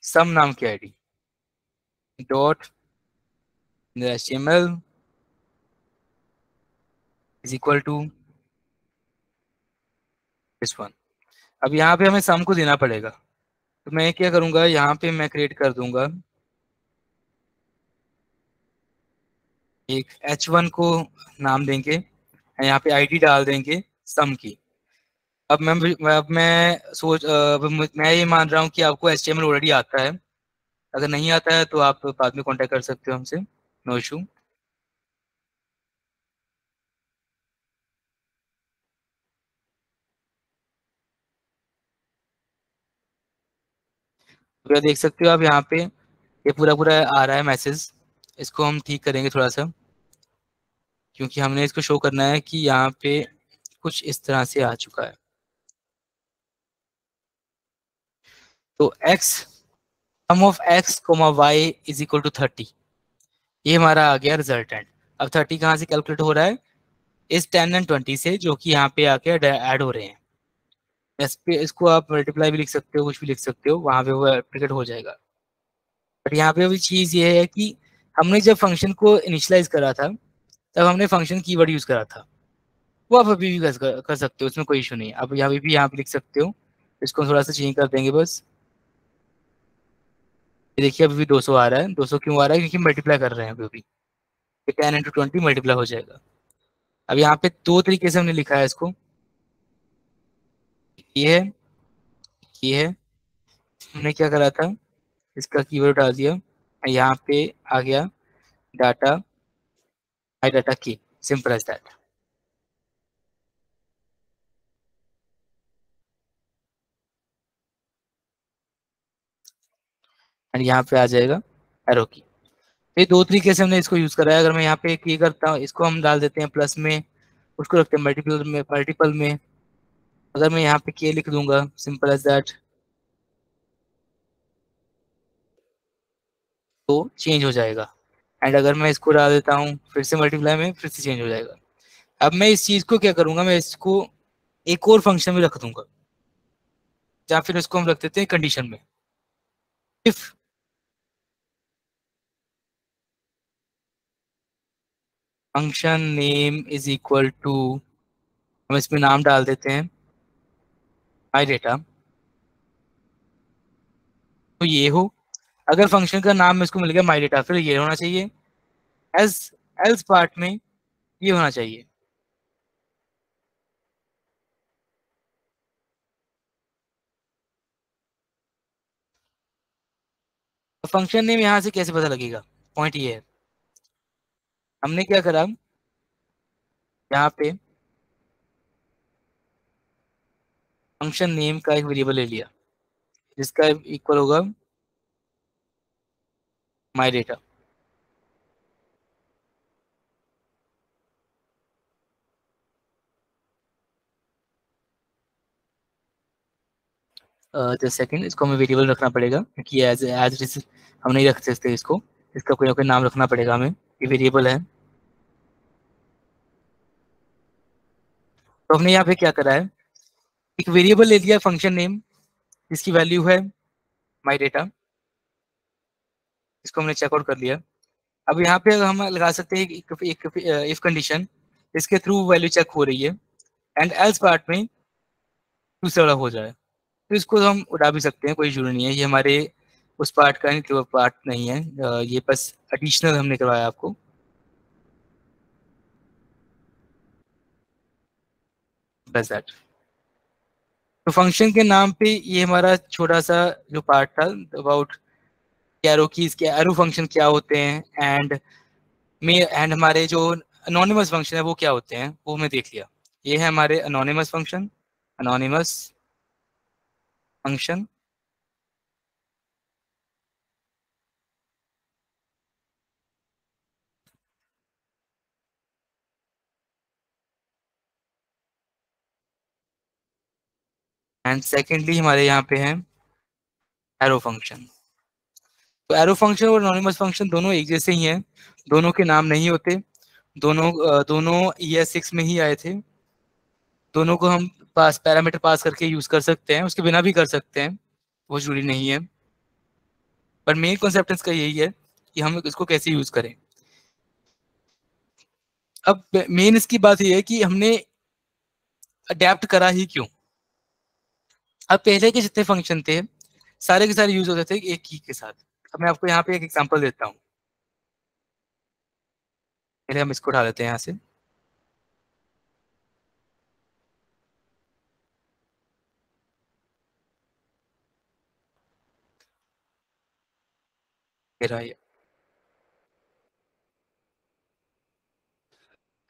सम नाम की ID dot HTML is equal to this one. अब यहाँ पे हमें सम को देना पड़ेगा। तो मैं क्या करूंगा, यहाँ पे मैं क्रिएट कर दूंगा एक H1 को नाम देंगे, यहाँ पे आईडी डाल देंगे सम की। अब मैं मैं ये मान रहा हूँ कि आपको HTML ऑलरेडी आता है। अगर नहीं आता है तो आप बाद में कांटेक्ट कर सकते हो हमसे, नो इशू। तो देख सकते हो आप यहाँ पे ये पूरा पूरा आ रहा है मैसेज। इसको हम ठीक करेंगे थोड़ा सा, क्योंकि हमने इसको शो करना है कि यहाँ पे कुछ इस तरह से आ चुका है। तो x sum of x comma y is equal to 30, ये हमारा आ गया रिजल्टेंट। अब 30 कहाँ से कैलकुलेट हो रहा है? इस 10 एंड 20 से, जो कि यहाँ पे आके ऐड हो रहे हैं। इस पे इसको आप मल्टीप्लाई भी लिख सकते हो, कुछ भी लिख सकते हो, वहां पे वो एप्लीकेट हो जाएगा। बट यहाँ पे भी चीज ये है कि हमने जब फंक्शन को इनिशियलाइज करा था तब हमने फंक्शन कीवर्ड यूज करा था। वो आप अभी भी कर सकते हो, उसमें कोई इशू नहीं है। आप यहाँ भी यहाँ पे लिख सकते हो। इसको थोड़ा सा चेंज कर देंगे बस। ये देखिए अभी भी 200 आ रहा है। 200 क्यों आ रहा है? क्योंकि मल्टीप्लाई कर रहे हैं अभी भी। 10 × 20 मल्टीप्लाई हो जाएगा। अब यहाँ पे दो तरीके से हमने लिखा है इसको। ये है, ये है। हमने क्या करा था, इसका कीवर्ड डाल दिया, यहाँ पे आ गया डाटा, माई डाटा की, सिंपल एज दैट। एंड यहाँ पे आ जाएगा एरो की। ये दो तरीके से हमने इसको यूज करा है। अगर मैं यहाँ पे की करता हूँ, इसको हम डाल देते हैं प्लस में, उसको रखते हैं मल्टीपल में। अगर मैं यहाँ पे के लिख दूंगा, सिंपल एज दैट, तो चेंज हो जाएगा। एंड अगर मैं इसको डाल देता हूँ फिर से मल्टीप्लाई में, फिर से चेंज हो जाएगा। अब मैं इस चीज को क्या करूंगा, मैं इसको एक और फंक्शन में रख दूंगा, या फिर इसको हम रख देते हैं कंडीशन में। If function name is equal to, हम इसमें नाम डाल देते हैं माई डेटा, तो ये हो। अगर फंक्शन का नाम इसको मिल गया माई डेटा, फिर ये होना चाहिए। एज एल्स पार्ट में ये होना चाहिए। फंक्शन नेम यहाँ से कैसे पता लगेगा, पॉइंट ये है, हमने क्या करा, यहाँ पे फंक्शन नेम का एक वेरिएबल ले लिया जिसका इक्वल होगा माई डेटा। जस्ट सेकंड, इसको हमें वेरिएबल रखना पड़ेगा क्योंकि एज एज इट इज हम नहीं रख सकते इसको, इसका कोई ना कोई नाम रखना पड़ेगा हमें, ये वेरिएबल है। तो हमने यहाँ पे क्या करा है, एक वेरिएबल ले लिया फंक्शन नेम जिसकी वैल्यू है माई डेटा, इसको हमने चेकआउट कर लिया। अब यहाँ पे हम लगा सकते हैं एक इफ कंडीशन, इसके थ्रू वैल्यू चेक हो रही है एंड एल्स पार्ट में दूसरा हो जाए, तो इसको हम उड़ा भी सकते हैं, कोई जरूरी नहीं है, ये हमारे उस पार्ट का नहीं, पार्ट नहीं है, ये बस एडिशनल हमने करवाया आपको। बस दैट। तो फंक्शन के नाम पे ये हमारा छोटा सा जो पार्ट था अबाउट एरो की, इसके एरो फंक्शन क्या होते हैं एंड हमारे जो अनोनिमस फंक्शन है वो क्या होते हैं वो हमने देख लिया। ये है हमारे anonymous function, anonymous function and secondly हमारे यहाँ पे है एरो फंक्शन। तो एरो फंक्शन और अनोनिमस फंक्शन दोनों एक जैसे ही हैं, दोनों के नाम नहीं होते, दोनों ES6 में ही आए थे, दोनों को हम पैरामीटर पास करके यूज कर सकते हैं, उसके बिना भी कर सकते हैं, वो जरूरी नहीं है, पर मेन कॉन्सेप्ट इसका यही है कि हम इसको कैसे यूज करें। अब मेन इसकी बात ये है कि हमने अडेप्ट करा ही क्यों। अब पहले के जितने फंक्शन थे सारे के सारे यूज होते थे एक की के साथ। अब मैं आपको यहाँ पे एक एग्जांपल देता हूँ, पहले हम इसको उठा लेते हैं यहाँ से, ये।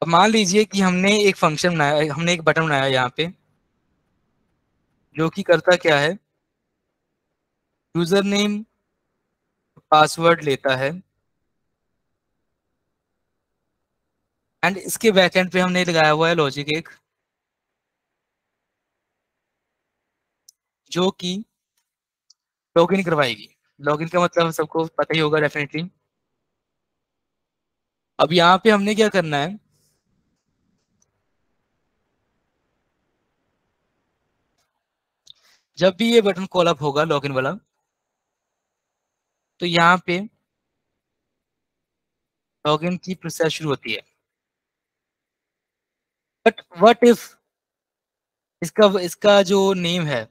अब मान लीजिए कि हमने एक फंक्शन बनाया, हमने एक बटन बनाया यहाँ पे जो कि करता क्या है, यूजर नेम पासवर्ड लेता है एंड इसके बैकएंड पे हमने लगाया हुआ है लॉजिक एक, जो कि लॉगिन करवाएगी। लॉगिन का मतलब सबको पता ही होगा डेफिनेटली। अब यहाँ पे हमने क्या करना है, जब भी ये बटन कॉल अप होगा लॉगिन वाला, तो यहाँ पे लॉगिन की प्रोसेस शुरू होती है। बट व्हाट इफ इसका इसका जो नेम है,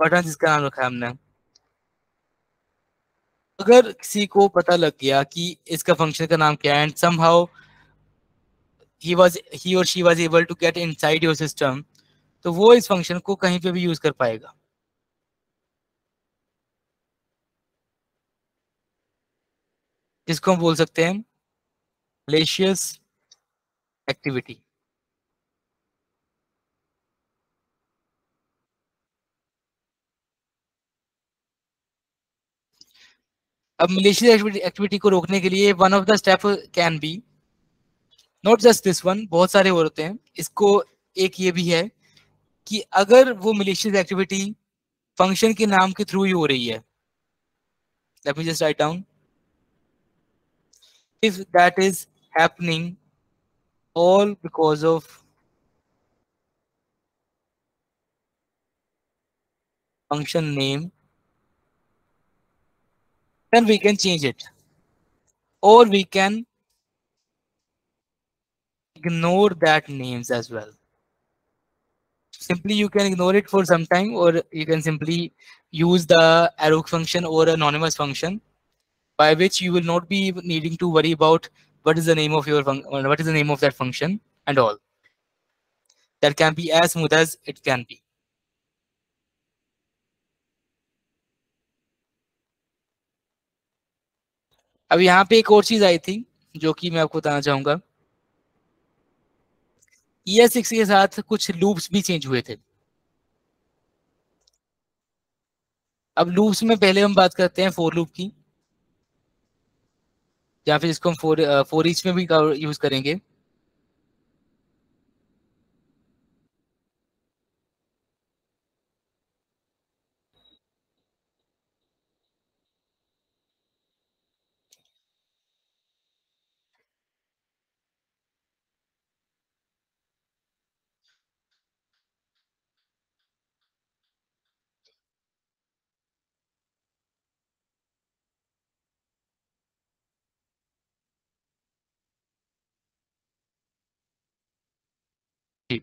बटन जिसका नाम रखा है हमने, अगर किसी को पता लग गया कि इसका फंक्शन का नाम क्या है and somehow he or she was able to get inside your system, तो वो इस फंक्शन को कहीं पे भी यूज कर पाएगा। जिसको हम बोल सकते हैं malicious एक्टिविटी। अब malicious एक्टिविटी को रोकने के लिए one of the step can be, not just this one, बहुत सारे और होते हैं, इसको एक ये भी है कि अगर वो malicious एक्टिविटी फंक्शन के नाम के थ्रू ही हो रही है, let me just write down, if that is happening all because of function name, then we can change it or we can ignore that names as well. Simply you can ignore it for some time, or you can simply use the arrow function or anonymous function, by which you will not be needing to worry about what is the name of your what is the name of that function and all. That can be as smooth as it can be. अब यहाँ पे एक और चीज आई थी जो कि मैं आपको बताना चाहूंगा। ES6 के साथ कुछ लूप्स भी चेंज हुए थे। अब लूप्स में पहले हम बात करते हैं फोर लूप की, या फिर इसको हम फोर ईच में भी यूज करेंगे। जी।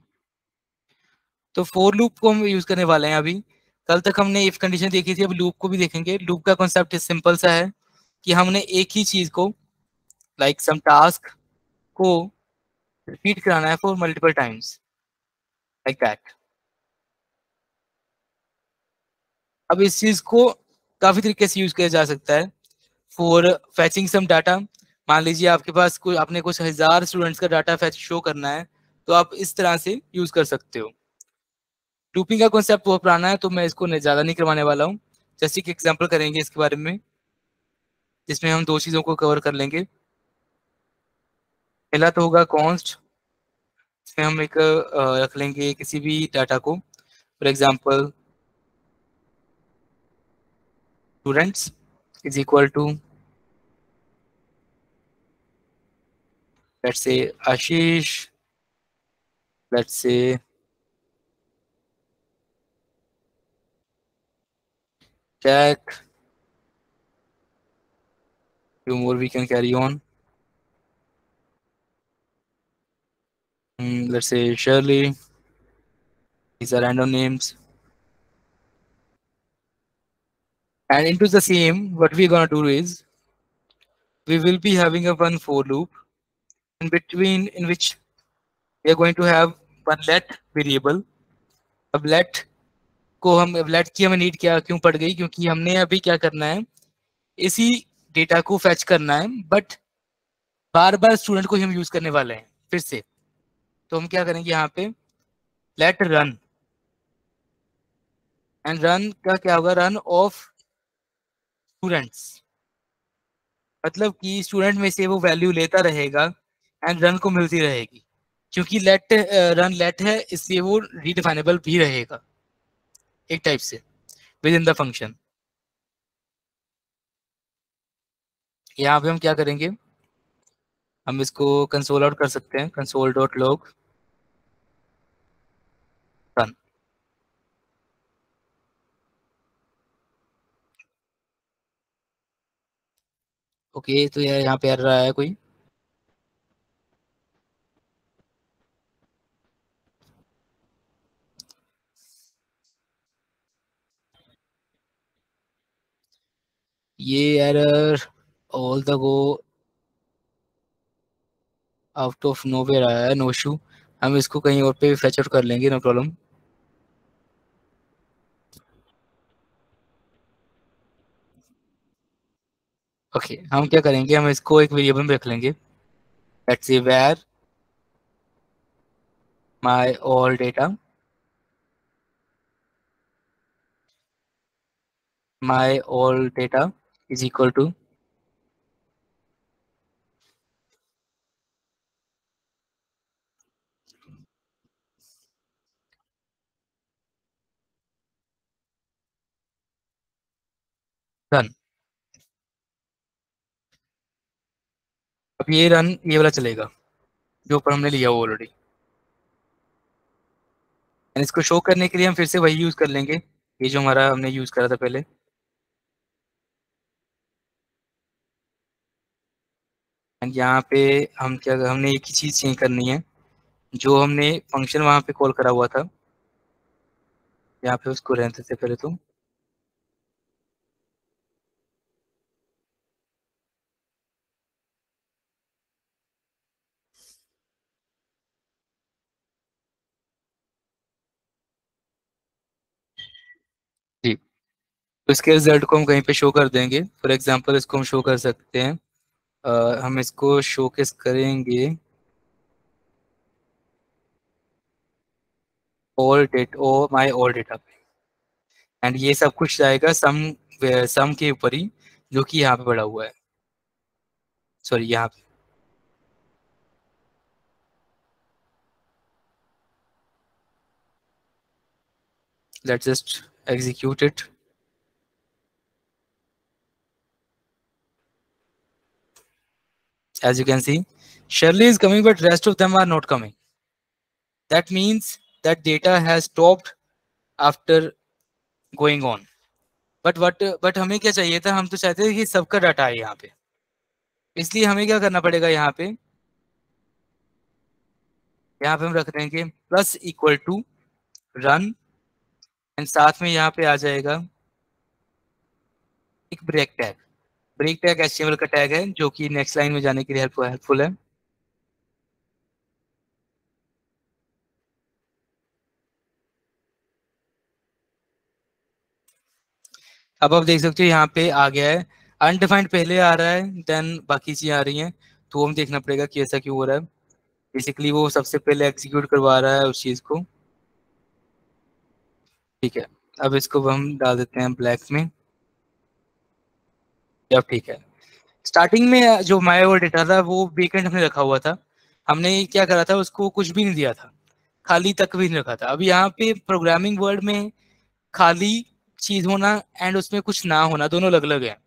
तो फोर लूप को हम यूज करने वाले हैं अभी। कल तक हमने इफ कंडीशन देखी थी, अब लूप को भी देखेंगे। लूप का कॉन्सेप्ट सिंपल सा है कि हमने एक ही चीज को, लाइक सम टास्क को रिपीट कराना है for multiple times, like that. अब इस चीज को काफी तरीके से यूज किया जा सकता है। फॉर फैचिंग सम डाटा, मान लीजिए आपके पास कोई, आपने कुछ हजार स्टूडेंट्स का डाटा फैच शो करना है, तो आप इस तरह से यूज कर सकते हो। लूपिंग का कॉन्सेप्ट बहुत पुराना है, तो मैं इसको ज्यादा नहीं करवाने वाला हूँ। जैसे एक एग्जांपल करेंगे इसके बारे में, जिसमें हम दो चीजों को कवर कर लेंगे। पहला तो होगा कॉन्स्ट। इसमें हम एक रख लेंगे किसी भी डाटा को, for example students is equal to, let's say Ashish, let's say Jack, few more we can carry on. Let's say Shirley. These are random names. And into the same, what we're gonna do is we will be having a one for loop in between, in which we are going to have one let variable. अब let को हम, let की हमें need क्या क्यों पड़ गई, क्योंकि हमने अभी क्या करना है, इसी डेटा को फैच करना है, बट बार बार स्टूडेंट को ही हम यूज करने वाले हैं फिर से। तो हम क्या करेंगे यहाँ पे, लेट रन, एंड रन का क्या होगा, रन ऑफ स्टूडेंट्स, मतलब कि स्टूडेंट में से वो वैल्यू लेता रहेगा एंड रन को मिलती रहेगी। क्योंकि लेट रन लेट है, इसलिए वो रीडिफाइनेबल भी रहेगा एक टाइप से विद इन द फंक्शन। यहाँ पे हम क्या करेंगे, हम इसको कंसोल आउट कर सकते हैं, console dot log run. Okay, तो यार यहाँ पे आ रहा है कोई, ये error all the go out of nowhere आया है, नो इशू। हम इसको कहीं और पे फैच आउट कर लेंगे, नो प्रॉब्लम। ओके, हम क्या करेंगे, हम इसको एक वेरिएबल में रख लेंगे, let's say where my all data, my all data is equal to run. अब ये रन, ये वाला चलेगा जो ऊपर हमने लिया हुआ ऑलरेडी। एंड इसको शो करने के लिए हम फिर से वही यूज कर लेंगे, ये जो हमारा हमने यूज करा था पहले। एंड यहाँ पे हम क्या, हमने एक ही चीज चेंज करनी है, जो हमने फंक्शन वहां पे कॉल करा हुआ था, यहाँ पे उसको रहने देते पहले तो। जी, तो इसके रिजल्ट को हम कहीं पे शो कर देंगे, फॉर एग्जांपल इसको हम शो कर सकते हैं हम इसको शोकेस करेंगे all data my all data पे, एंड ये सब कुछ जाएगा सम के ऊपर ही, जो कि यहाँ पे पड़ा हुआ है, सॉरी यहाँ पे। Let's just execute it. As you can see, Shirley is coming, but rest of them are not coming. That means that data has stopped after going on. But हमें क्या चाहिए था, हम तो चाहते थे कि सबका डाटा आए यहाँ पे, इसलिए हमें क्या करना पड़ेगा, यहाँ पे हम रख देंगे plus equal to run, and साथ में यहाँ पे आ जाएगा एक break tag. Break tag HTML का टैग है, जो कि नेक्स्ट लाइन में जाने के लिए हेल्पफुल है। अब आप देख सकते हो यहाँ पे आ गया है, अनडिफाइंड पहले आ रहा है, देन बाकी चीजें आ रही हैं, तो हमें देखना पड़ेगा कि ऐसा क्यों हो रहा है। बेसिकली वो सबसे पहले एग्जीक्यूट करवा रहा है उस चीज को। ठीक है, अब इसको हम डाल देते हैं ब्लैक में। अब ठीक है, स्टार्टिंग में जो माय और डेटा था वो वीकेंड हमने रखा हुआ था, हमने क्या करा था, उसको कुछ भी नहीं दिया था, खाली तक भी नहीं रखा था। अब यहाँ पे प्रोग्रामिंग वर्ड में खाली चीज होना एंड उसमें कुछ ना होना दोनों अलग अलग है।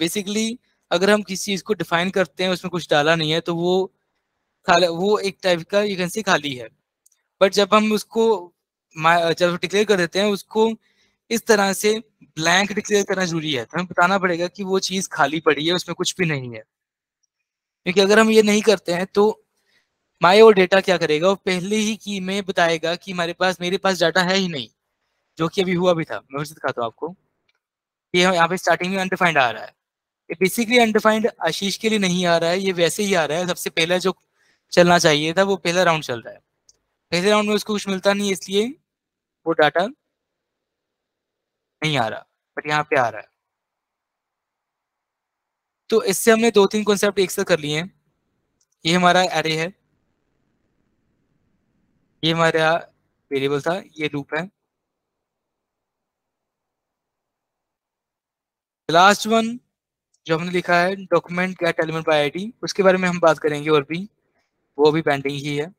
बेसिकली अगर हम किसी चीज को डिफाइन करते हैं, उसमें कुछ डाला नहीं है, तो वो खाली, वो एक टाइप का यू कैन से खाली है। बट जब हम उसको जब डिक्लेयर कर देते हैं उसको इस तरह से ब्लैंक डिक्लेयर करना जरूरी है, तो हमें बताना पड़ेगा कि वो चीज खाली पड़ी है, उसमें कुछ भी नहीं है। क्योंकि अगर हम ये नहीं करते हैं तो माई और डेटा क्या करेगा, वो पहले ही की में बताएगा कि मेरे पास डाटा है ही नहीं, जो कि अभी हुआ भी था। मैं फिर से दिखाता हूँ आपको, ये यहाँ पे स्टार्टिंग में अनडिफाइंड आ रहा है। ये बेसिकली अनडिफाइंड आशीष के लिए नहीं आ रहा है, ये वैसे ही आ रहा है, सबसे पहला जो चलना चाहिए था वो पहला राउंड चल रहा है। पहले राउंड में उसको कुछ मिलता नहीं है, इसलिए वो डाटा नहीं आ रहा, बट यहाँ पे आ रहा है। तो इससे हमने दो तीन कॉन्सेप्ट एक साथ कर लिए हैं। ये हमारा एरे है, ये हमारा वेरिएबल था, ये लूप है। लास्ट वन जो हमने लिखा है document gate element bye ID, उसके बारे में हम बात करेंगे और भी, वो भी पेंडिंग ही है।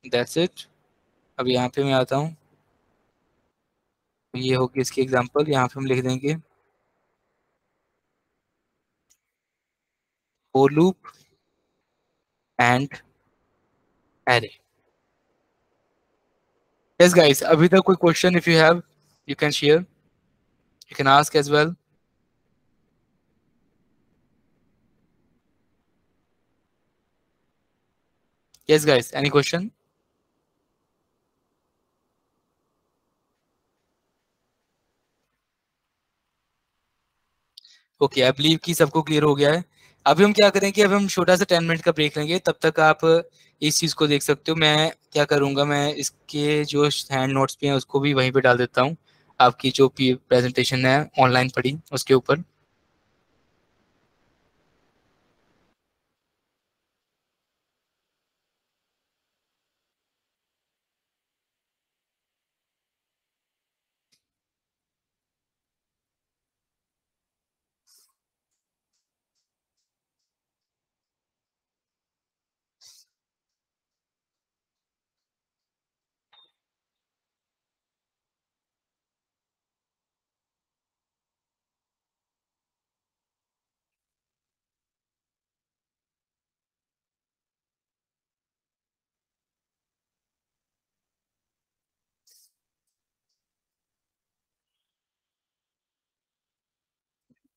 That's it. अब यहाँ पे मैं आता हूँ, ये होगी इसकी एग्जांपल, यहाँ पे हम लिख देंगे for loop and array। yes guys, अभी तक कोई question if you have you can share, you can ask as well. yes guys, any question? Okay, I believe कि सबको क्लियर हो गया है। अभी हम क्या करेंगे, अभी हम छोटा सा 10 मिनट का ब्रेक लेंगे, तब तक आप इस चीज़ को देख सकते हो। मैं क्या करूँगा, मैं इसके जो हैंड नोट्स भी हैं उसको भी वहीं पे डाल देता हूँ, आपकी जो प्रेजेंटेशन है ऑनलाइन पड़ी उसके ऊपर।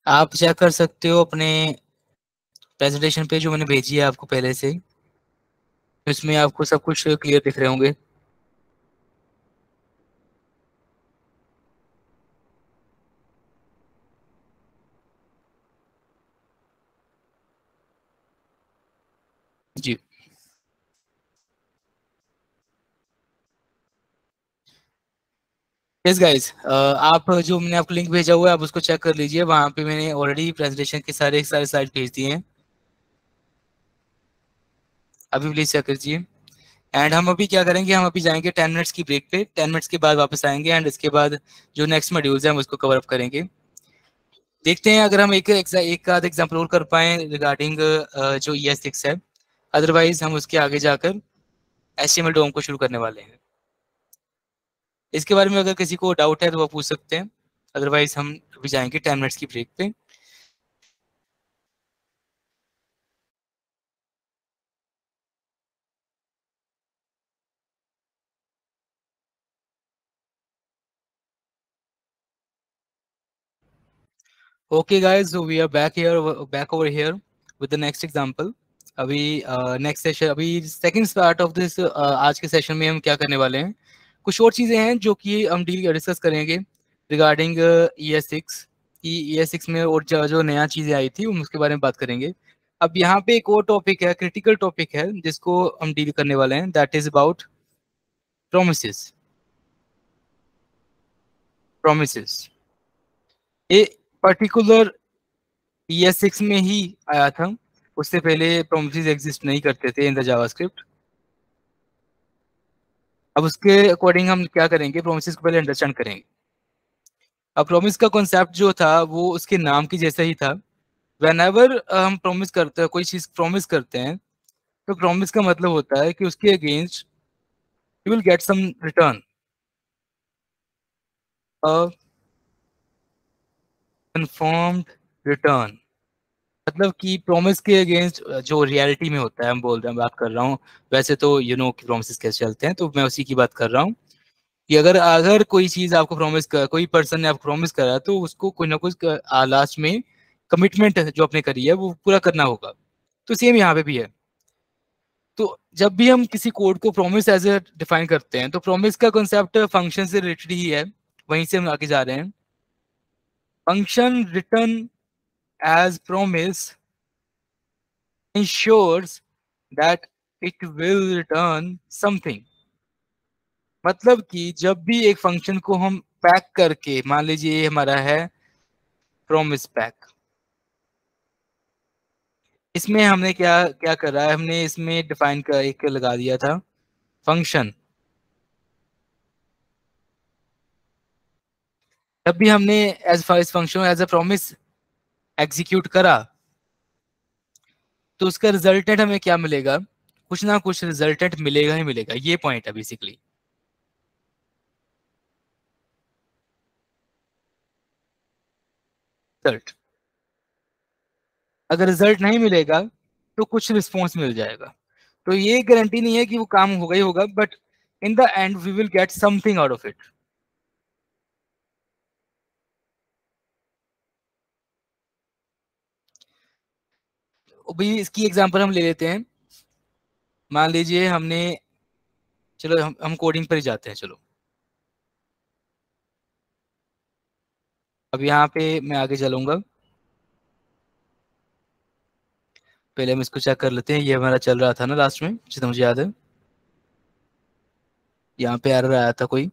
आप चेक कर सकते हो अपने प्रेजेंटेशन पे जो मैंने भेजी है आपको पहले से, इसमें आपको सब कुछ क्लियर दिख रहे होंगे। जी, यस गाइस, आप जो मैंने आपको लिंक भेजा हुआ है आप उसको चेक कर लीजिए। वहाँ पे मैंने ऑलरेडी प्रेजेंटेशन के सारे स्लाइड भेज दिए हैं, अभी प्लीज चेक कीजिए। एंड हम अभी क्या करेंगे, हम अभी जाएंगे 10 मिनट्स की ब्रेक पे, 10 मिनट्स के बाद वापस आएंगे एंड इसके बाद जो नेक्स्ट मॉड्यूल्स हैं हम उसको कवर अप करेंगे। देखते हैं अगर हम एक आध एग्जाम्पल और कर पाए रिगार्डिंग जो ES6 है, अदरवाइज हम उसके आगे जाकर HTML डोम को शुरू करने वाले हैं। इसके बारे में अगर किसी को डाउट है तो वो पूछ सकते हैं, अदरवाइज हम अभी जाएंगे 10 मिनट्स की ब्रेक पे। Okay guys, so we are back over here with the next example. अभी नेक्स्ट सेशन, अभी सेकंड पार्ट ऑफ दिस आज के सेशन में हम क्या करने वाले हैं, कुछ और चीज़ें हैं जो कि हम डिस्कस करेंगे रिगार्डिंग ES6 की। ES6 में और जो नया चीज़ें आई थी उसके बारे में बात करेंगे। अब यहाँ पे एक और टॉपिक है, क्रिटिकल टॉपिक है जिसको हम डील करने वाले हैं, that is about promises. Promises ये पर्टिकुलर ES6 में ही आया था, उससे पहले प्रोमिसेस एग्जिस्ट नहीं करते थे इन द जावास्क्रिप्ट। अब उसके अकॉर्डिंग हम क्या करेंगे, प्रोमिसेस को पहले अंडरस्टैंड करेंगे। अब प्रोमिस का कॉन्सेप्ट जो था वो उसके नाम की जैसा ही था। व्हेनेवर हम प्रोमिस करते हैं, कोई चीज प्रोमिस करते हैं, तो प्रोमिस का मतलब होता है कि उसके against you will get some return, confirmed return. मतलब कि प्रॉमिस के अगेंस्ट जो रियलिटी में होता है, हम बोल रहे हैं, बात कर रहा हूँ। वैसे तो यू नो कि प्रोमिस कैसे चलते हैं, तो मैं उसी की बात कर रहा हूँ कि अगर अगर कोई चीज आपको प्रॉमिस कर, कोई पर्सन ने आपको प्रॉमिस करा, तो उसको कुछ ना कुछ लास्ट में कमिटमेंट जो आपने करी है वो पूरा करना होगा। तो सेम यहाँ पे भी है। तो जब भी हम किसी कोड को प्रॉमिस एज ए डिफाइन करते हैं, तो प्रॉमिस का कॉन्सेप्ट फंक्शन से रिलेटेड ही है, वहीं से हम आगे जा रहे हैं। Function return as promise ensures that it will return something। मतलब कि जब भी एक फंक्शन को हम पैक करके, मान लीजिए ये हमारा है promise पैक, इसमें हमने क्या क्या करा है, हमने इसमें डिफाइन कर एक लगा दिया था फंक्शन। जब भी हमने एज फार इस function as a promise execute करा, तो उसका रिजल्टेंट हमें क्या मिलेगा, कुछ ना कुछ रिजल्टेंट मिलेगा ही मिलेगा। ये पॉइंट है बेसिकली। रिजल्ट, अगर रिजल्ट नहीं मिलेगा तो कुछ रिस्पॉन्स मिल जाएगा। तो ये गारंटी नहीं है कि वो काम होगा ही होगा, but in the end we will get something out of it. अभी इसकी एग्जांपल हम ले लेते हैं। मान लीजिए हमने, चलो हम कोडिंग पर ही जाते हैं। चलो अब यहाँ पे मैं आगे चलूंगा, पहले हम इसको चेक कर लेते हैं। ये हमारा चल रहा था ना लास्ट में, जितना मुझे याद है, यहाँ पे एरर आया था कोई,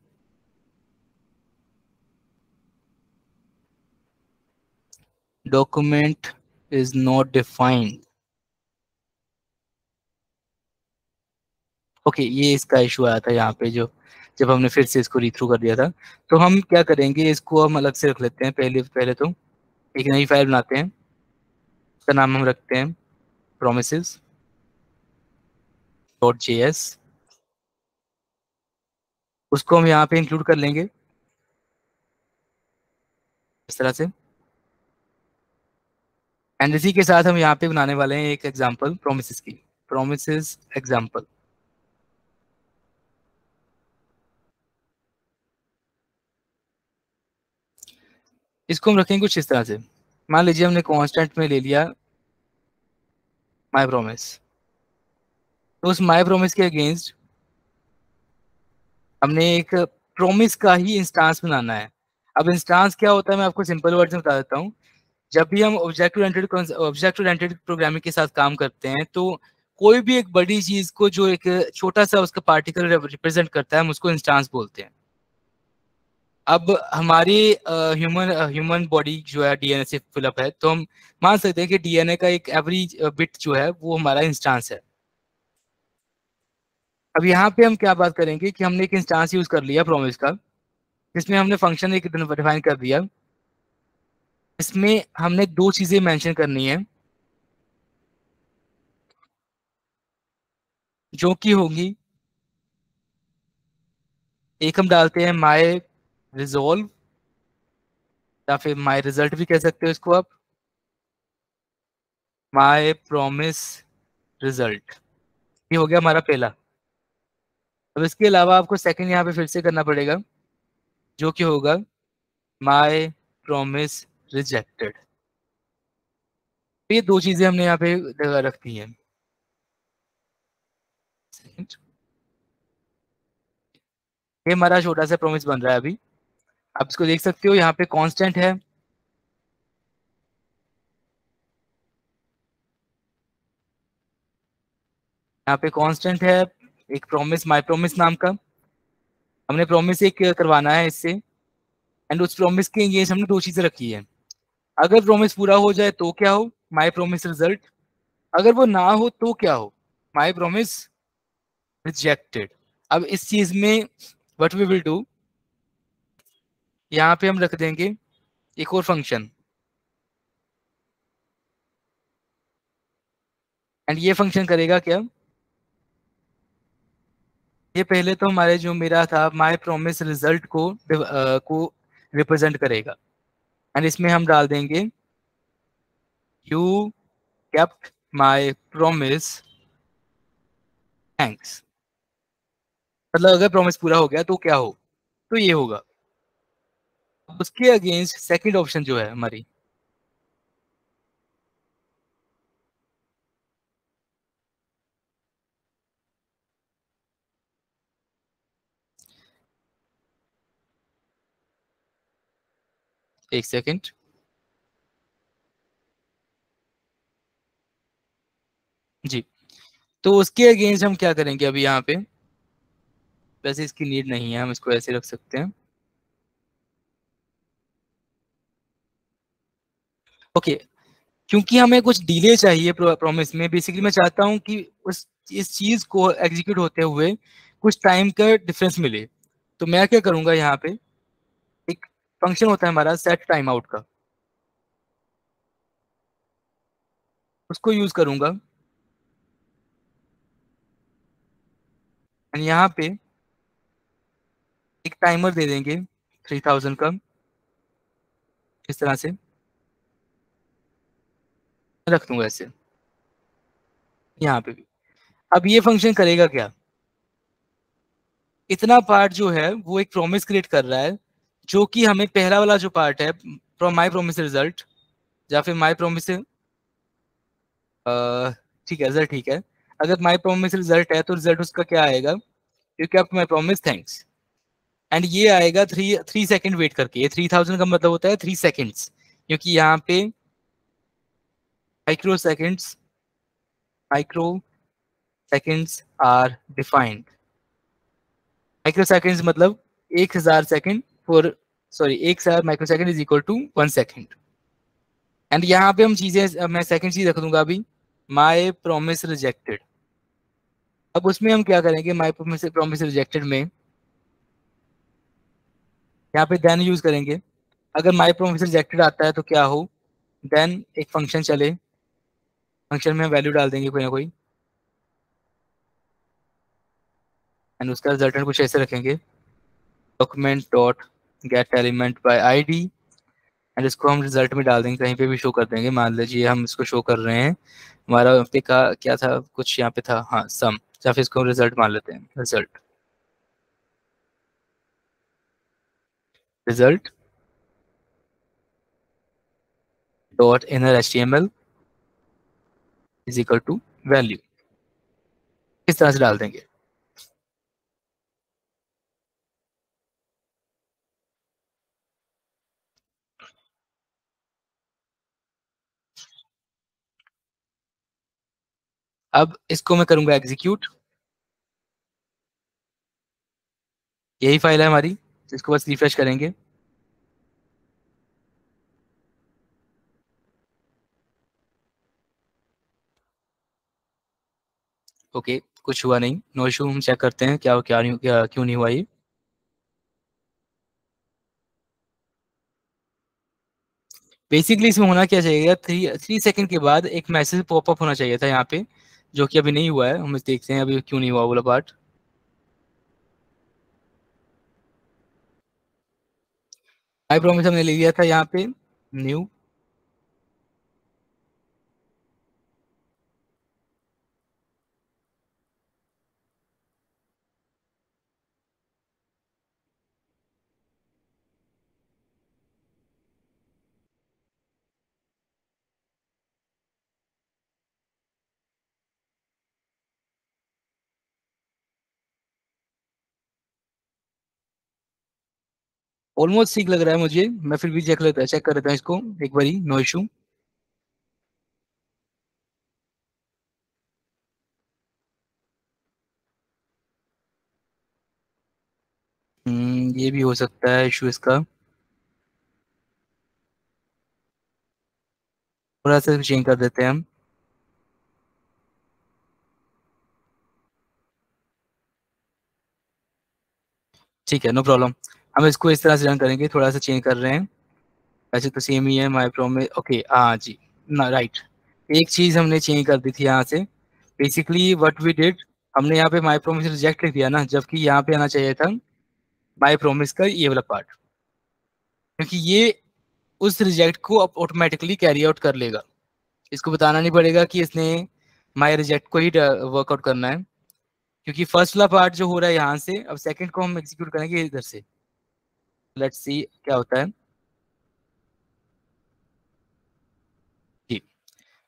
document is not defined. Okay, ये इसका इशू आया था यहाँ पे, जो जब हमने फिर से इसको रीथ्रू कर दिया था। तो हम क्या करेंगे, इसको हम अलग से रख लेते हैं। पहले पहले तो एक नई फाइल बनाते हैं, इसका नाम हम रखते हैं promises.js। उसको हम यहाँ पे इंक्लूड कर लेंगे इस तरह से। एंड इसी के साथ हम यहाँ पे बनाने वाले हैं एक एग्जांपल प्रोमिसेस की, प्रोमिसेस एग्जांपल। इसको हम रखेंगे कुछ इस तरह से। मान लीजिए हमने कांस्टेंट में ले लिया माय प्रोमिस, तो उस माय प्रोमिस के अगेंस्ट हमने एक प्रोमिस का ही इंस्टांस बनाना है। अब इंस्टांस क्या होता है, मैं आपको सिंपल वर्ड में बता देता हूँ। जब भी हम ऑब्जेक्ट ओरिएंटेड प्रोग्रामिंग के साथ काम करते हैं, तो कोई भी एक बड़ी चीज को जो एक छोटा सा उसका पार्टिकल रिप्रेजेंट करता है, हम उसको इंस्टांस बोलते हैं। अब हमारी ह्यूमन बॉडी जो है डीएनए से फिलअप है, तो हम मान सकते हैं कि डीएनए का एक एवरेज बिट जो है वो हमारा इंस्टांस है। अब यहाँ पे हम क्या बात करेंगे कि हमने एक इंस्टांस यूज कर लिया प्रॉमिस का, जिसमें हमने फंक्शन एक डिफाइन कर दिया। इसमें हमने दो चीजें मेंशन करनी है जो कि होंगी, एक हम डालते हैं माई रिजॉल्व, या फिर माई रिजल्ट भी कह सकते हो इसको आप, माई प्रॉमिस रिजल्ट। ये हो गया हमारा पहला। अब इसके अलावा आपको सेकंड यहाँ पे फिर से करना पड़ेगा, जो कि होगा माई प्रॉमिस रिजेक्टेड। ये दो चीजें हमने यहाँ पे रखती हैं। ये हमारा छोटा सा प्रॉमिस बन रहा है अभी। आप इसको देख सकते हो, यहाँ पे कांस्टेंट है, यहाँ पे कांस्टेंट है एक प्रॉमिस, माई प्रॉमिस नाम का। हमने प्रॉमिस एक करवाना है इससे, एंड उस प्रॉमिस के अगेंस्ट हमने दो चीजें रखी है। अगर प्रॉमिस पूरा हो जाए तो क्या हो, माई प्रॉमिस रिजल्ट। अगर वो ना हो तो क्या हो, माई प्रॉमिस रिजेक्टेड। अब इस चीज में व्हाट वी विल डू, यहाँ पे हम रख देंगे एक और फंक्शन, एंड ये फंक्शन करेगा क्या, ये पहले तो हमारे जो मेरा था माई प्रॉमिस रिजल्ट को रिप्रेजेंट करेगा, एंड इसमें हम डाल देंगे you kept my promise thanks. मतलब अगर प्रॉमिस पूरा हो गया तो क्या हो, तो ये होगा। उसके अगेंस्ट सेकंड ऑप्शन जो है हमारी, एक सेकंड जी, तो उसके अगेंस्ट हम क्या करेंगे अभी यहाँ पे, वैसे इसकी नीड नहीं है, हम इसको ऐसे रख सकते हैं। ओके, क्योंकि हमें कुछ डिले चाहिए प्रॉमिस में, बेसिकली मैं चाहता हूँ कि उस इस चीज को एग्जीक्यूट होते हुए कुछ टाइम का डिफरेंस मिले। तो मैं क्या करूंगा, यहाँ पे एक फंक्शन होता है हमारा सेट टाइम आउट का, उसको यूज करूंगा। एंड यहाँ पे एक टाइमर दे देंगे 3000 का, इस तरह से रख दूंगा ऐसे यहाँ पे भी। अब ये फंक्शन करेगा क्या, इतना पार्ट जो है वो एक प्रॉमिस क्रिएट कर रहा है, जो कि हमें पहला वाला जो पार्ट है फ्रॉम माई प्रॉमिस रिजल्ट, या फिर माई प्रॉमिस, ठीक है रिजल्ट, ठीक है। अगर माई प्रॉमिस रिजल्ट है तो रिजल्ट उसका क्या आएगा, you kept my promise thanks. And ये आएगा थ्री थ्री सेकेंड वेट करके। ये 3000 का मतलब होता है 3 सेकेंड्स, क्योंकि यहाँ पे microseconds, microseconds are defined. Microseconds मतलब 1000 second for, sorry 1000 microsecond is equal to 1 second. And यहाँ पे हम चीजें, मैं सेकंड चीज रख दूंगा अभी, माई प्रॉमिस रिजेक्टेड। अब उसमें हम क्या करेंगे, माई प्रॉमिस रिजेक्टेड में यहाँ पे देन यूज करेंगे। अगर माई प्रॉमिस रिजेक्टेड आता है तो क्या हो, देन एक फंक्शन चले, फंक्शन में वैल्यू डाल देंगे कोई ना कोई, एंड उसका रिजल्टेंट कुछ ऐसे रखेंगे, document dot get element bye ID. And इसको हम रिजल्ट में डाल देंगे, कहीं पे भी शो कर देंगे। मान लीजिए हम इसको शो कर रहे हैं, हमारा पे का क्या था, कुछ यहाँ पे था हाँ सम, या फिर इसको हम रिजल्ट मान लेते हैं, result, result dot inner HTML is equal to value, इस तरह से डाल देंगे। अब इसको मैं करूंगा एग्जीक्यूट, यही फाइल है हमारी। इसको बस रिफ्रेश करेंगे। ओके, कुछ हुआ नहीं, नो इशू। हम चेक करते हैं क्या क्या नहीं, क्या क्यों नहीं हुआ ये। बेसिकली इसमें होना क्या चाहिए, 3 सेकंड के बाद एक मैसेज पॉपअप होना चाहिए था यहाँ पे, जो कि अभी नहीं हुआ है। हम देखते हैं अभी क्यों नहीं हुआ वो वाला पार्ट। आई प्रॉमिस हमने ले लिया था यहाँ पे, न्यू। ऑलमोस्ट ठीक लग रहा है मुझे, मैं फिर भी चेक कर लेता हूँ इसको एक बारी, नो इशू। ये भी हो सकता है इशू इसका। थोड़ा सा चेंज कर देते हैं हम। ठीक है, नो प्रॉब्लम। हम इसको इस तरह से रन करेंगे, थोड़ा सा चेंज कर रहे हैं। वैसे तो सेम ही है माई प्रॉमिस। ओके, हाँ जी, ना राइट। एक चीज़ हमने चेंज कर दी थी यहाँ से। बेसिकली व्हाट वी डिड, हमने यहाँ पे माई प्रॉमिस रिजेक्ट लिख दिया ना, जबकि यहाँ पे आना चाहिए था माई प्रॉमिस का ये वाला पार्ट, क्योंकि ये उस रिजेक्ट को अब ऑटोमेटिकली कैरी आउट कर लेगा। इसको बताना नहीं पड़ेगा कि इसने माई रिजेक्ट को ही वर्कआउट करना है, क्योंकि फर्स्ट वाला पार्ट जो हो रहा है यहाँ से, अब सेकंड को हम एग्जीक्यूट करेंगे इधर से। लेट्स सी क्या होता है जी।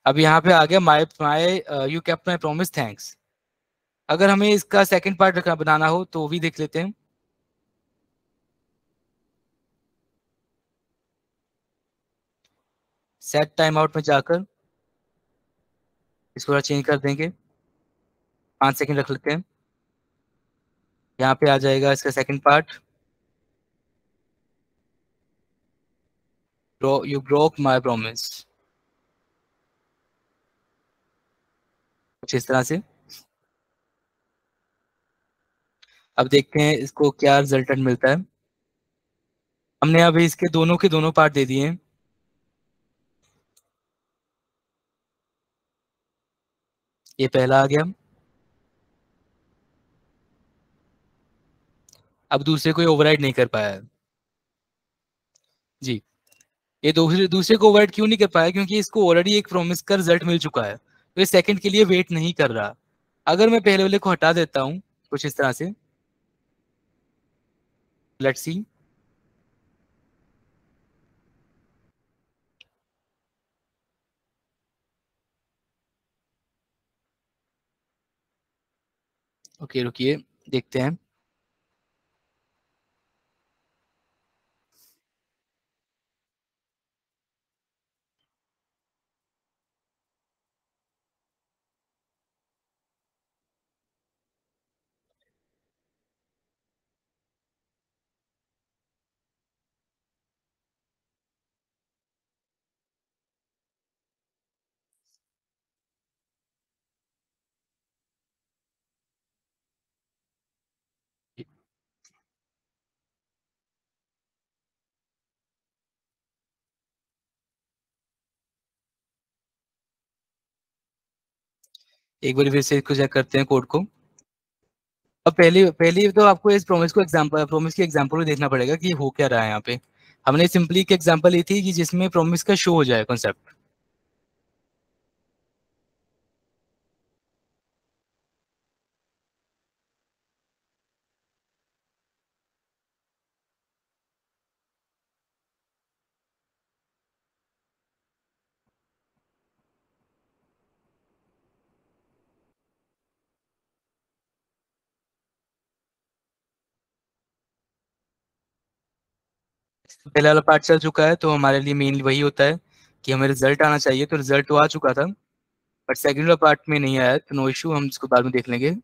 अब यहाँ पे आ गया my my you kept my promise, thanks. अगर हमें इसका सेकंड पार्ट बनाना हो तो भी देख लेते हैं। सेट टाइम आउट में जाकर इसको थोड़ा चेंज कर देंगे, 5 सेकंड रख लेते हैं। यहाँ पे आ जाएगा इसका second part, you broke my promise, कुछ इस तरह से। अब देखते हैं इसको क्या रिजल्टेंट मिलता है। हमने अभी इसके दोनों के दोनों पार्ट दे दिए हैं। ये पहला आ गया। अब दूसरे को ओवरराइड नहीं कर पाया है जी। ये दूसरे दूसरे को ओवरराइड क्यों नहीं कर पाया, क्योंकि इसको ऑलरेडी एक प्रॉमिस का रिजल्ट मिल चुका है, तो ये सेकंड के लिए वेट नहीं कर रहा। अगर मैं पहले वाले को हटा देता हूँ कुछ इस तरह से, लेट्स सी। ओके रुकिए, देखते हैं। एक बार फिर से इसको चेक करते हैं कोड को। अब पहले पहले तो आपको इस प्रॉमिस को एग्जांपल, प्रॉमिस की एग्जांपल में देखना पड़ेगा कि हो क्या रहा है यहाँ पे। हमने सिंपली एक एग्जांपल ली थी कि जिसमें प्रॉमिस का शो हो जाए कॉन्सेप्ट। पहला वाला पार्ट चल चुका है, तो हमारे लिए मेनली वही होता है कि हमें रिजल्ट आना चाहिए, तो रिजल्ट तो आ चुका था, बट सेकंड वाला पार्ट में नहीं आया, तो नो इशू, हम इसको बाद में देख लेंगे।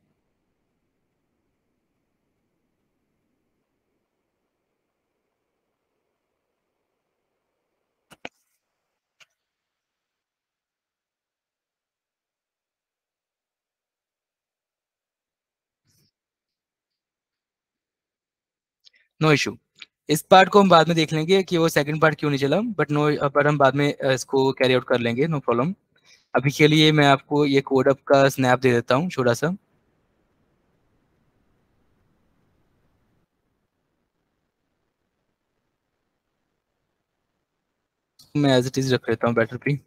No issue. इस पार्ट को हम बाद में देख लेंगे कि वो सेकंड पार्ट क्यों नहीं चला, बट हम बाद में इसको कैरी आउट कर लेंगे, नो प्रॉब्लम। अभी के लिए मैं आपको ये कोड अप का स्नैप दे देता हूँ छोटा सा। मैं एज इट इज रख लेता हूँ बेटर पे।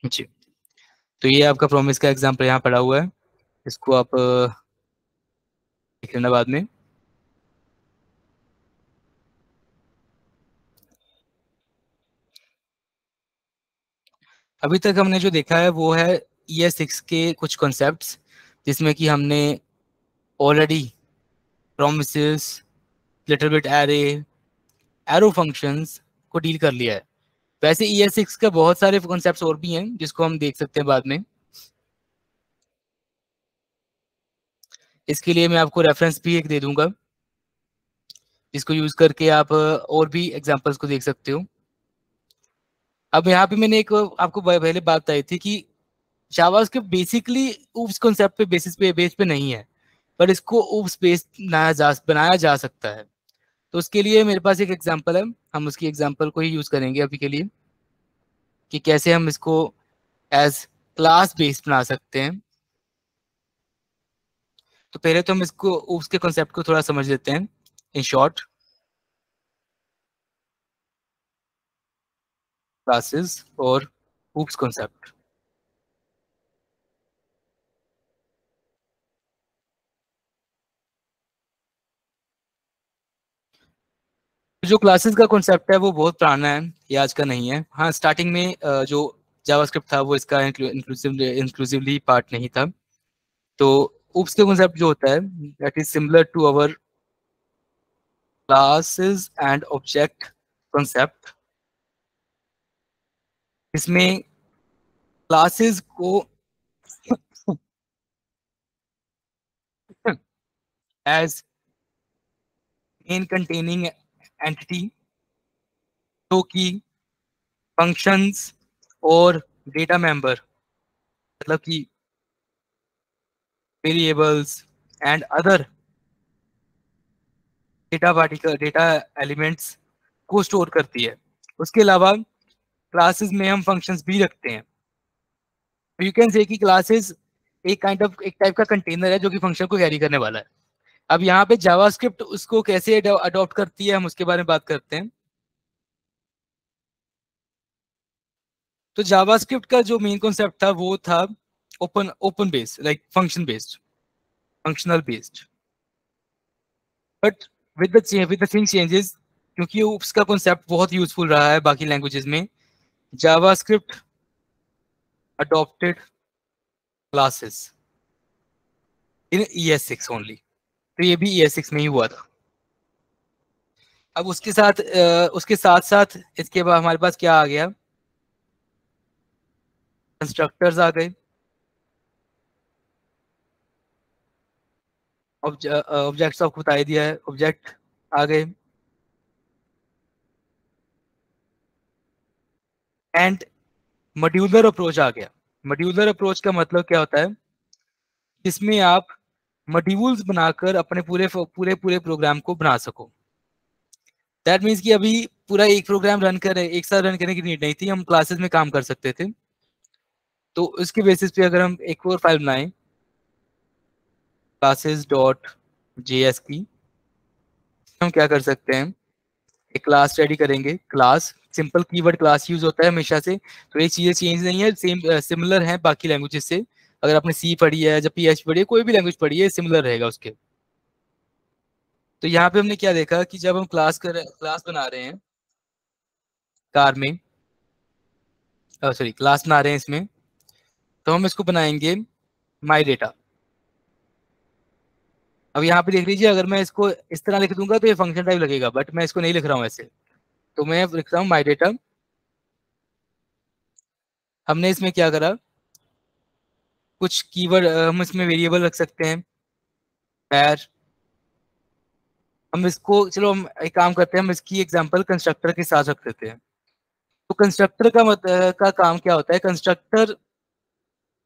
जी, तो ये आपका प्रोमिस का एग्जाम्पल यहाँ पड़ा हुआ है, इसको आप देख लेना बाद में। अभी तक हमने जो देखा है वो है ES6 के कुछ कॉन्सेप्ट्स, जिसमें कि हमने already promises, little bit array, arrow functions को डील कर लिया है। वैसे ES6 का बहुत सारे कॉन्सेप्ट्स और भी हैं जिसको हम देख सकते हैं बाद में। इसके लिए मैं आपको रेफरेंस भी एक दे दूंगा, जिसको यूज करके आप और भी एग्जांपल्स को देख सकते हो। अब यहाँ पे मैंने एक आपको पहले बात बताई थी कि जावास्क्रिप्ट बेसिकली ऊप्स कॉन्सेप्ट पे बेस पे नहीं है, पर इसको ऊप्स बेस बनाया जा सकता है। तो उसके लिए मेरे पास एक एग्जांपल है, हम उसकी एग्जांपल को ही यूज करेंगे अभी के लिए, कि कैसे हम इसको एज क्लास बेस्ड बना सकते हैं। तो पहले तो हम इसको ऊप्स के कॉन्सेप्ट को थोड़ा समझ लेते हैं इन शॉर्ट। क्लासेस और ऊप्स कॉन्सेप्ट। जो क्लासेस का कॉन्सेप्ट है वो बहुत पुराना है, ये आज का नहीं है। हाँ, स्टार्टिंग में जो जावास्क्रिप्ट था वो इसका इंक्लूसिवली पार्ट नहीं था। तो ऊप्स के कॉन्सेप्ट जो होता है that is similar to our classes and object concept. इसमें क्लासेस को एज मेन कंटेनिंग एंटिटी, जो कि फंक्शंस और डेटा मेंबर, मतलब कि variables and other data particle, data elements को स्टोर करती है। उसके अलावा क्लासेस में हम फंक्शंस भी रखते हैं। यू कैन से कि क्लासेस एक टाइप का कंटेनर है जो कि फंक्शन को कैरी करने वाला है। अब यहाँ पे जावास्क्रिप्ट उसको कैसे अडॉप्ट करती है, हम उसके बारे में बात करते हैं। तो जावास्क्रिप्ट का जो मेन कॉन्सेप्ट था वो था open open based, like function based, functional based. But with the thing changes, क्योंकि उसका कॉन्सेप्ट बहुत यूजफुल रहा है बाकी लैंग्वेजेस में, JavaScript adopted classes in ES6 only। तो ये भी ES6 में ही हुआ था। अब उसके साथ साथ इसके बाद हमारे पास क्या आ गया, कंस्ट्रक्टर्स आ गए, ऑब्जेक्ट्स आपको बता दिया है, ऑब्जेक्ट आ गए, एंड मॉड्यूलर अप्रोच आ गया। मॉड्यूलर अप्रोच का मतलब क्या होता है, इसमें आप मॉड्यूल्स बनाकर अपने पूरे पूरे पूरे प्रोग्राम को बना सको। दैट मीन्स कि अभी पूरा एक प्रोग्राम एक साथ रन करने की नीड नहीं थी, हम क्लासेस में काम कर सकते थे। तो उसके बेसिस पे अगर हम एक और फाइल बनाएं क्लासेस डॉट जेएस की, हम क्या कर सकते हैं, एक क्लास रेडी करेंगे। Class simple keyword class use होता है हमेशा से, तो ये चीजें चेंज नहीं है, सेम सिमिलर है बाकी लैंग्वेजेस से। अगर आपने सी पढ़ी है, जब PHP पढ़ी है, कोई भी लैंग्वेज पढ़ी है, सिमिलर रहेगा उसके। तो यहाँ पे हमने क्या देखा कि जब हम क्लास बना रहे हैं कार में, सॉरी क्लास बना रहे हैं इसमें, तो हम इसको बनाएंगे माई डेटा। अब यहाँ पे देख लीजिए, अगर मैं इसको इस तरह लिख दूंगा तो ये फंक्शन टाइप लगेगा, बट मैं इसको नहीं लिख रहा हूँ ऐसे, तो मैं लिख रहा हूँ माई डेटा। हमने इसमें क्या करा, कुछ कीवर्ड हम इसमें वेरिएबल रख सकते हैं, पैर। हम इसको, चलो हम एक काम करते हैं, हम इसकी एग्जांपल कंस्ट्रक्टर के साथ रख देते हैं। तो कंस्ट्रक्टर का काम क्या होता है? कंस्ट्रक्टर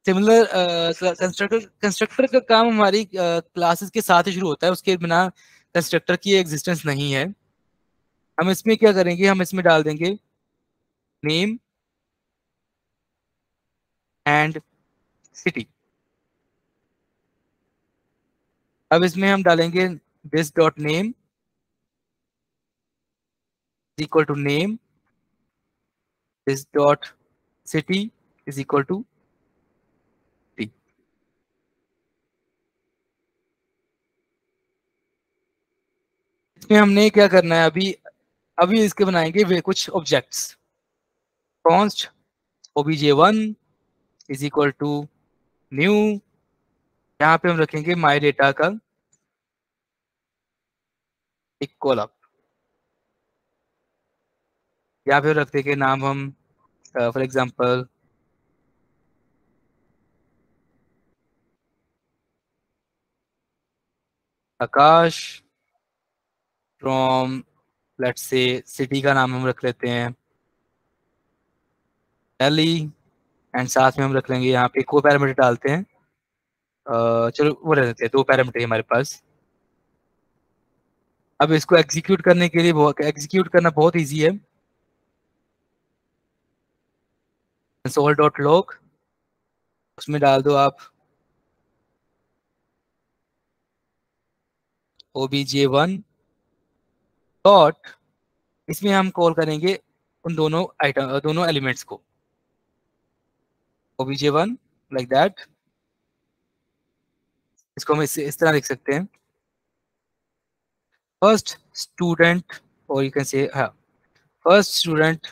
सिमिलर, कंस्ट्रक्टर का काम हमारी क्लासेस के साथ ही शुरू होता है, उसके बिना कंस्ट्रक्टर की एग्जिस्टेंस नहीं है। हम इसमें क्या करेंगे, हम इसमें डाल देंगे नेम एंड सिटी। अब इसमें हम डालेंगे this dot name equal to name, this dot city is equal to T. इसमें हमने क्या करना है, अभी अभी इसके बनाएंगे वे कुछ objects. Const obj1 is equal to new, यहाँ पे हम रखेंगे माई डेटा का एक कॉलम। यहाँ पे रख देंगे नाम हम for example Akash from, let's say city का नाम हम रख लेते हैं दिल्ली, एंड साथ में हम रख लेंगे यहाँ पे को पैरामीटर डालते हैं। चलो वो रख देते हैं, दो पैरामीटर हमारे पास। अब इसको एग्जीक्यूट करने के लिए एग्जीक्यूट करना बहुत इजी है। console.log, उसमें डाल दो आप obj1 डॉट, इसमें हम कॉल करेंगे उन दोनों आइटम, दोनों एलिमेंट्स को, obj1 लाइक दैट। इसको हम इस तरह लिख सकते हैं, फर्स्ट स्टूडेंट, और यू कैन से हाँ, first student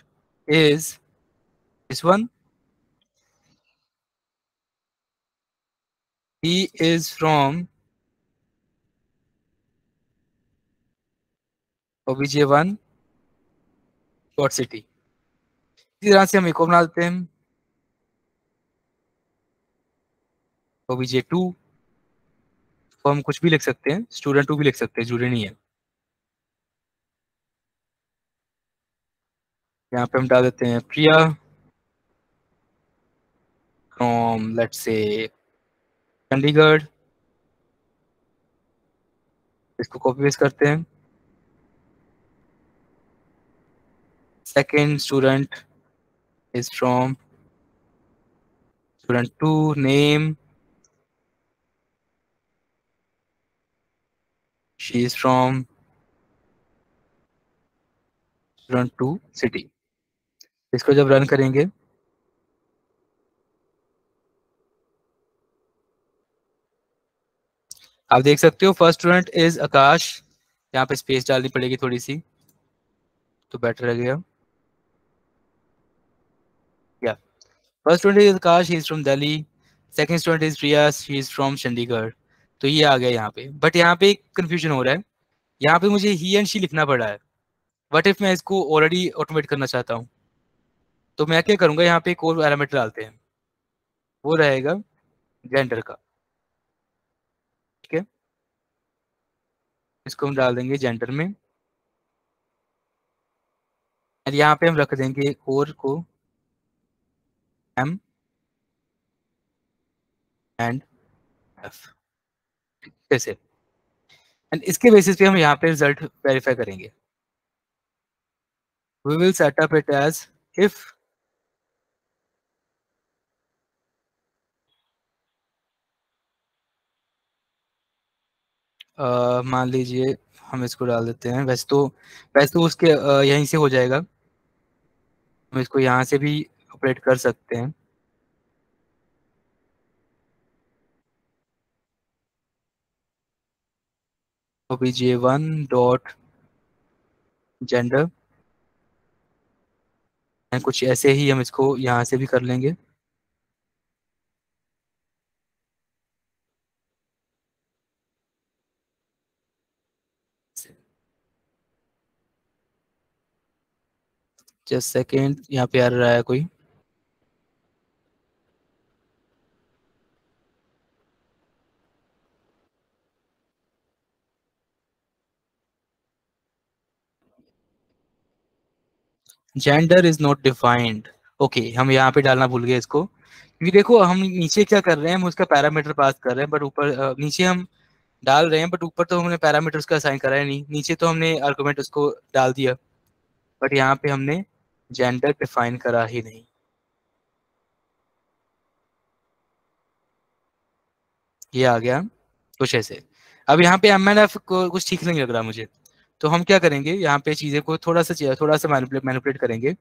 is this one, he is from obj1 dot city. इसी तरह से हम एक और बना देते हैं obj2, तो हम कुछ भी लिख सकते हैं, स्टूडेंट 2 भी लिख सकते हैं, जरूरी नहीं है। यहाँ पे हम डाल देते हैं प्रिया फ्रॉम लेट्स से चंडीगढ़, इसको कॉपी पेस्ट करते हैं। Second student is from student 2 name, she is from student 2 city. इसको जब रन करेंगे, आप देख सकते हो फर्स्ट स्टूडेंट इज आकाश, यहाँ पे स्पेस डालनी पड़ेगी थोड़ी सी तो बेटर लगेगा। या first student is Akash, he is from Delhi, second student is Priya, she is from Chandigarh. तो ये आ गया यहाँ पे, बट यहाँ पे कंफ्यूजन हो रहा है, यहाँ पे मुझे ही एंड शी लिखना पड़ा है। व्हाट इफ मैं इसको ऑलरेडी ऑटोमेट करना चाहता हूँ, तो मैं क्या करूँगा, यहाँ पे एक और पैरामीटर डालते हैं, वो रहेगा जेंडर का। ठीक है, इसको हम डाल देंगे जेंडर में, और यहाँ पे हम रख देंगे एक और को एम एंड एफ, जैसे। एंड इसके बेसिस पे हम यहाँ पे रिजल्ट वेरीफाई करेंगे। We will set up it as if मान लीजिए हम इसको डाल देते हैं, वैसे तो उसके यहीं से हो जाएगा, हम इसको यहाँ से भी ऑपरेट कर सकते हैं। obj1 डॉट जेंडर, कुछ ऐसे ही हम इसको यहाँ से भी कर लेंगे। जस्ट सेकेंड, यहाँ पे आ रहा है कोई, gender is not defined. Okay, हम यहाँ पे डालना भूल गए इसको, क्योंकि देखो हम नीचे क्या कर रहे हैं, हम उसका पैरामीटर पास कर रहे हैं, बट ऊपर नीचे हम डाल रहे हैं, बट ऊपर तो हमने पैरामीटर उसका असाइन करा है नहीं, नीचे तो हमने आर्गुमेंट उसको डाल दिया, बट यहाँ पे हमने जेंडर डिफाइन करा ही नहीं। ये आ गया कुछ ऐसे। अब यहाँ पे एम एन एफ को कुछ ठीक नहीं लग रहा मुझे, तो हम क्या करेंगे, यहाँ पे चीजें को थोड़ा सा मैनिपुलेट करेंगे।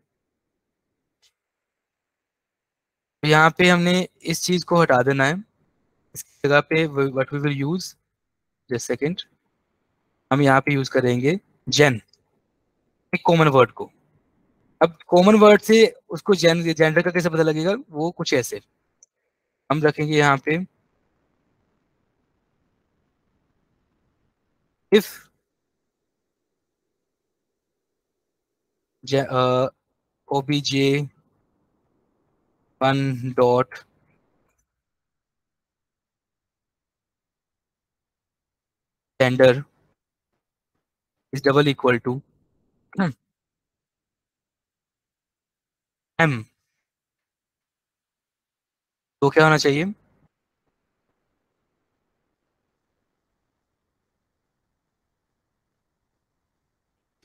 तो यहाँ पे हमने इस चीज को हटा देना है, इसकी जगह पे what we will use, just second, हम यहाँ पे यूज करेंगे जेन, एक कॉमन वर्ड को। अब कॉमन वर्ड से उसको जेंडर का कैसे पता लगेगा, वो कुछ ऐसे हम रखेंगे यहाँ पे, if OBJ one dot gender is double equal to M, तो क्या होना चाहिए,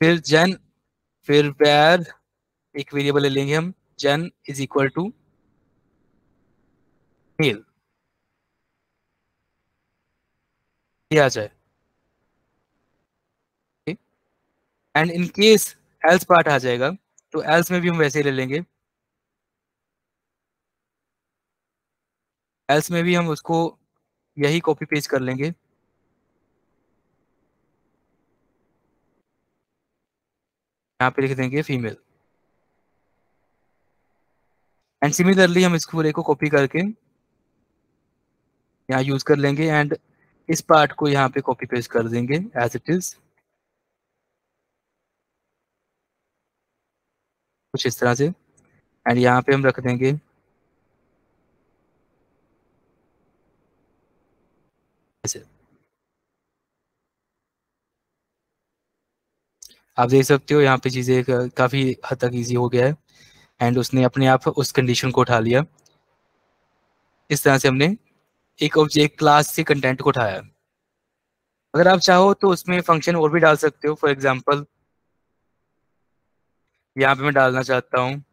फिर जेन, फिर where एक वेरिएबल ले लेंगे हम, gen is equal to male, ये आ जाए। And in case else part आ जाएगा, तो एल्स में भी हम वैसे ही ले लेंगे, एल्स में भी हम उसको यही कॉपी पेस्ट कर लेंगे, यहाँ पे लिख देंगे फीमेल, एंड सिमिलरली हम इस पूरे को कॉपी करके यहाँ यूज कर लेंगे, एंड इस पार्ट को यहाँ पे कॉपी पेस्ट कर देंगे एज इट इज, कुछ इस तरह से, एंड यहाँ पे हम रख देंगे ऐसे। आप देख सकते हो यहाँ पे चीज़ें काफ़ी हद तक इजी हो गया है, एंड उसने अपने आप उस कंडीशन को उठा लिया। इस तरह से हमने एक ऑब्जेक्ट क्लास से कंटेंट को उठाया। अगर आप चाहो तो उसमें फंक्शन और भी डाल सकते हो, फॉर एग्जांपल यहाँ पे मैं डालना चाहता हूँ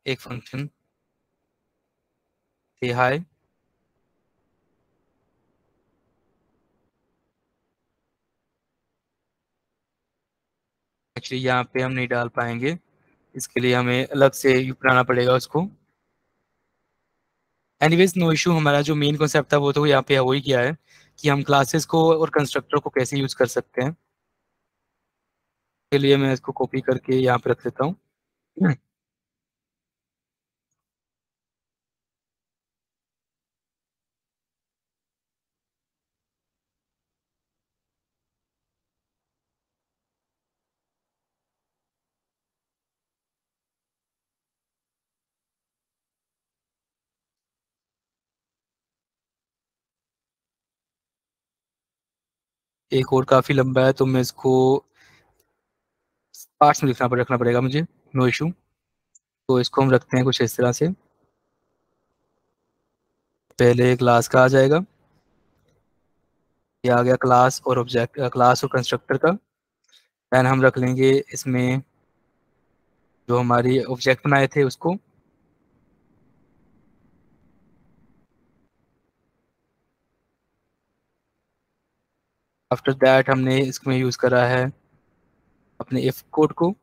एक फंक्शन हे हाय, एक्चुअली यहाँ पे हम नहीं डाल पाएंगे, इसके लिए हमें अलग से बनाना पड़ेगा उसको। एनीवेज नो इशू, हमारा जो मेन कॉन्सेप्ट था वो तो यहाँ पे हो ही गया है, कि हम क्लासेस को और कंस्ट्रक्टर को कैसे यूज कर सकते हैं। के लिए मैं इसको कॉपी करके यहाँ पे रख देता हूँ। एक और काफी लंबा है, तो मैं इसको पार्ट्स में रखना पड़ेगा मुझे, नो इशू। तो इसको हम रखते हैं कुछ इस तरह से, पहले क्लास का आ जाएगा, ये आ गया क्लास और ऑब्जेक्ट, क्लास और कंस्ट्रक्टर का। देन हम रख लेंगे इसमें जो हमारी ऑब्जेक्ट बनाए थे उसको, आफ्टर दैट हमने इसमें यूज करा है अपने इफ कोड को,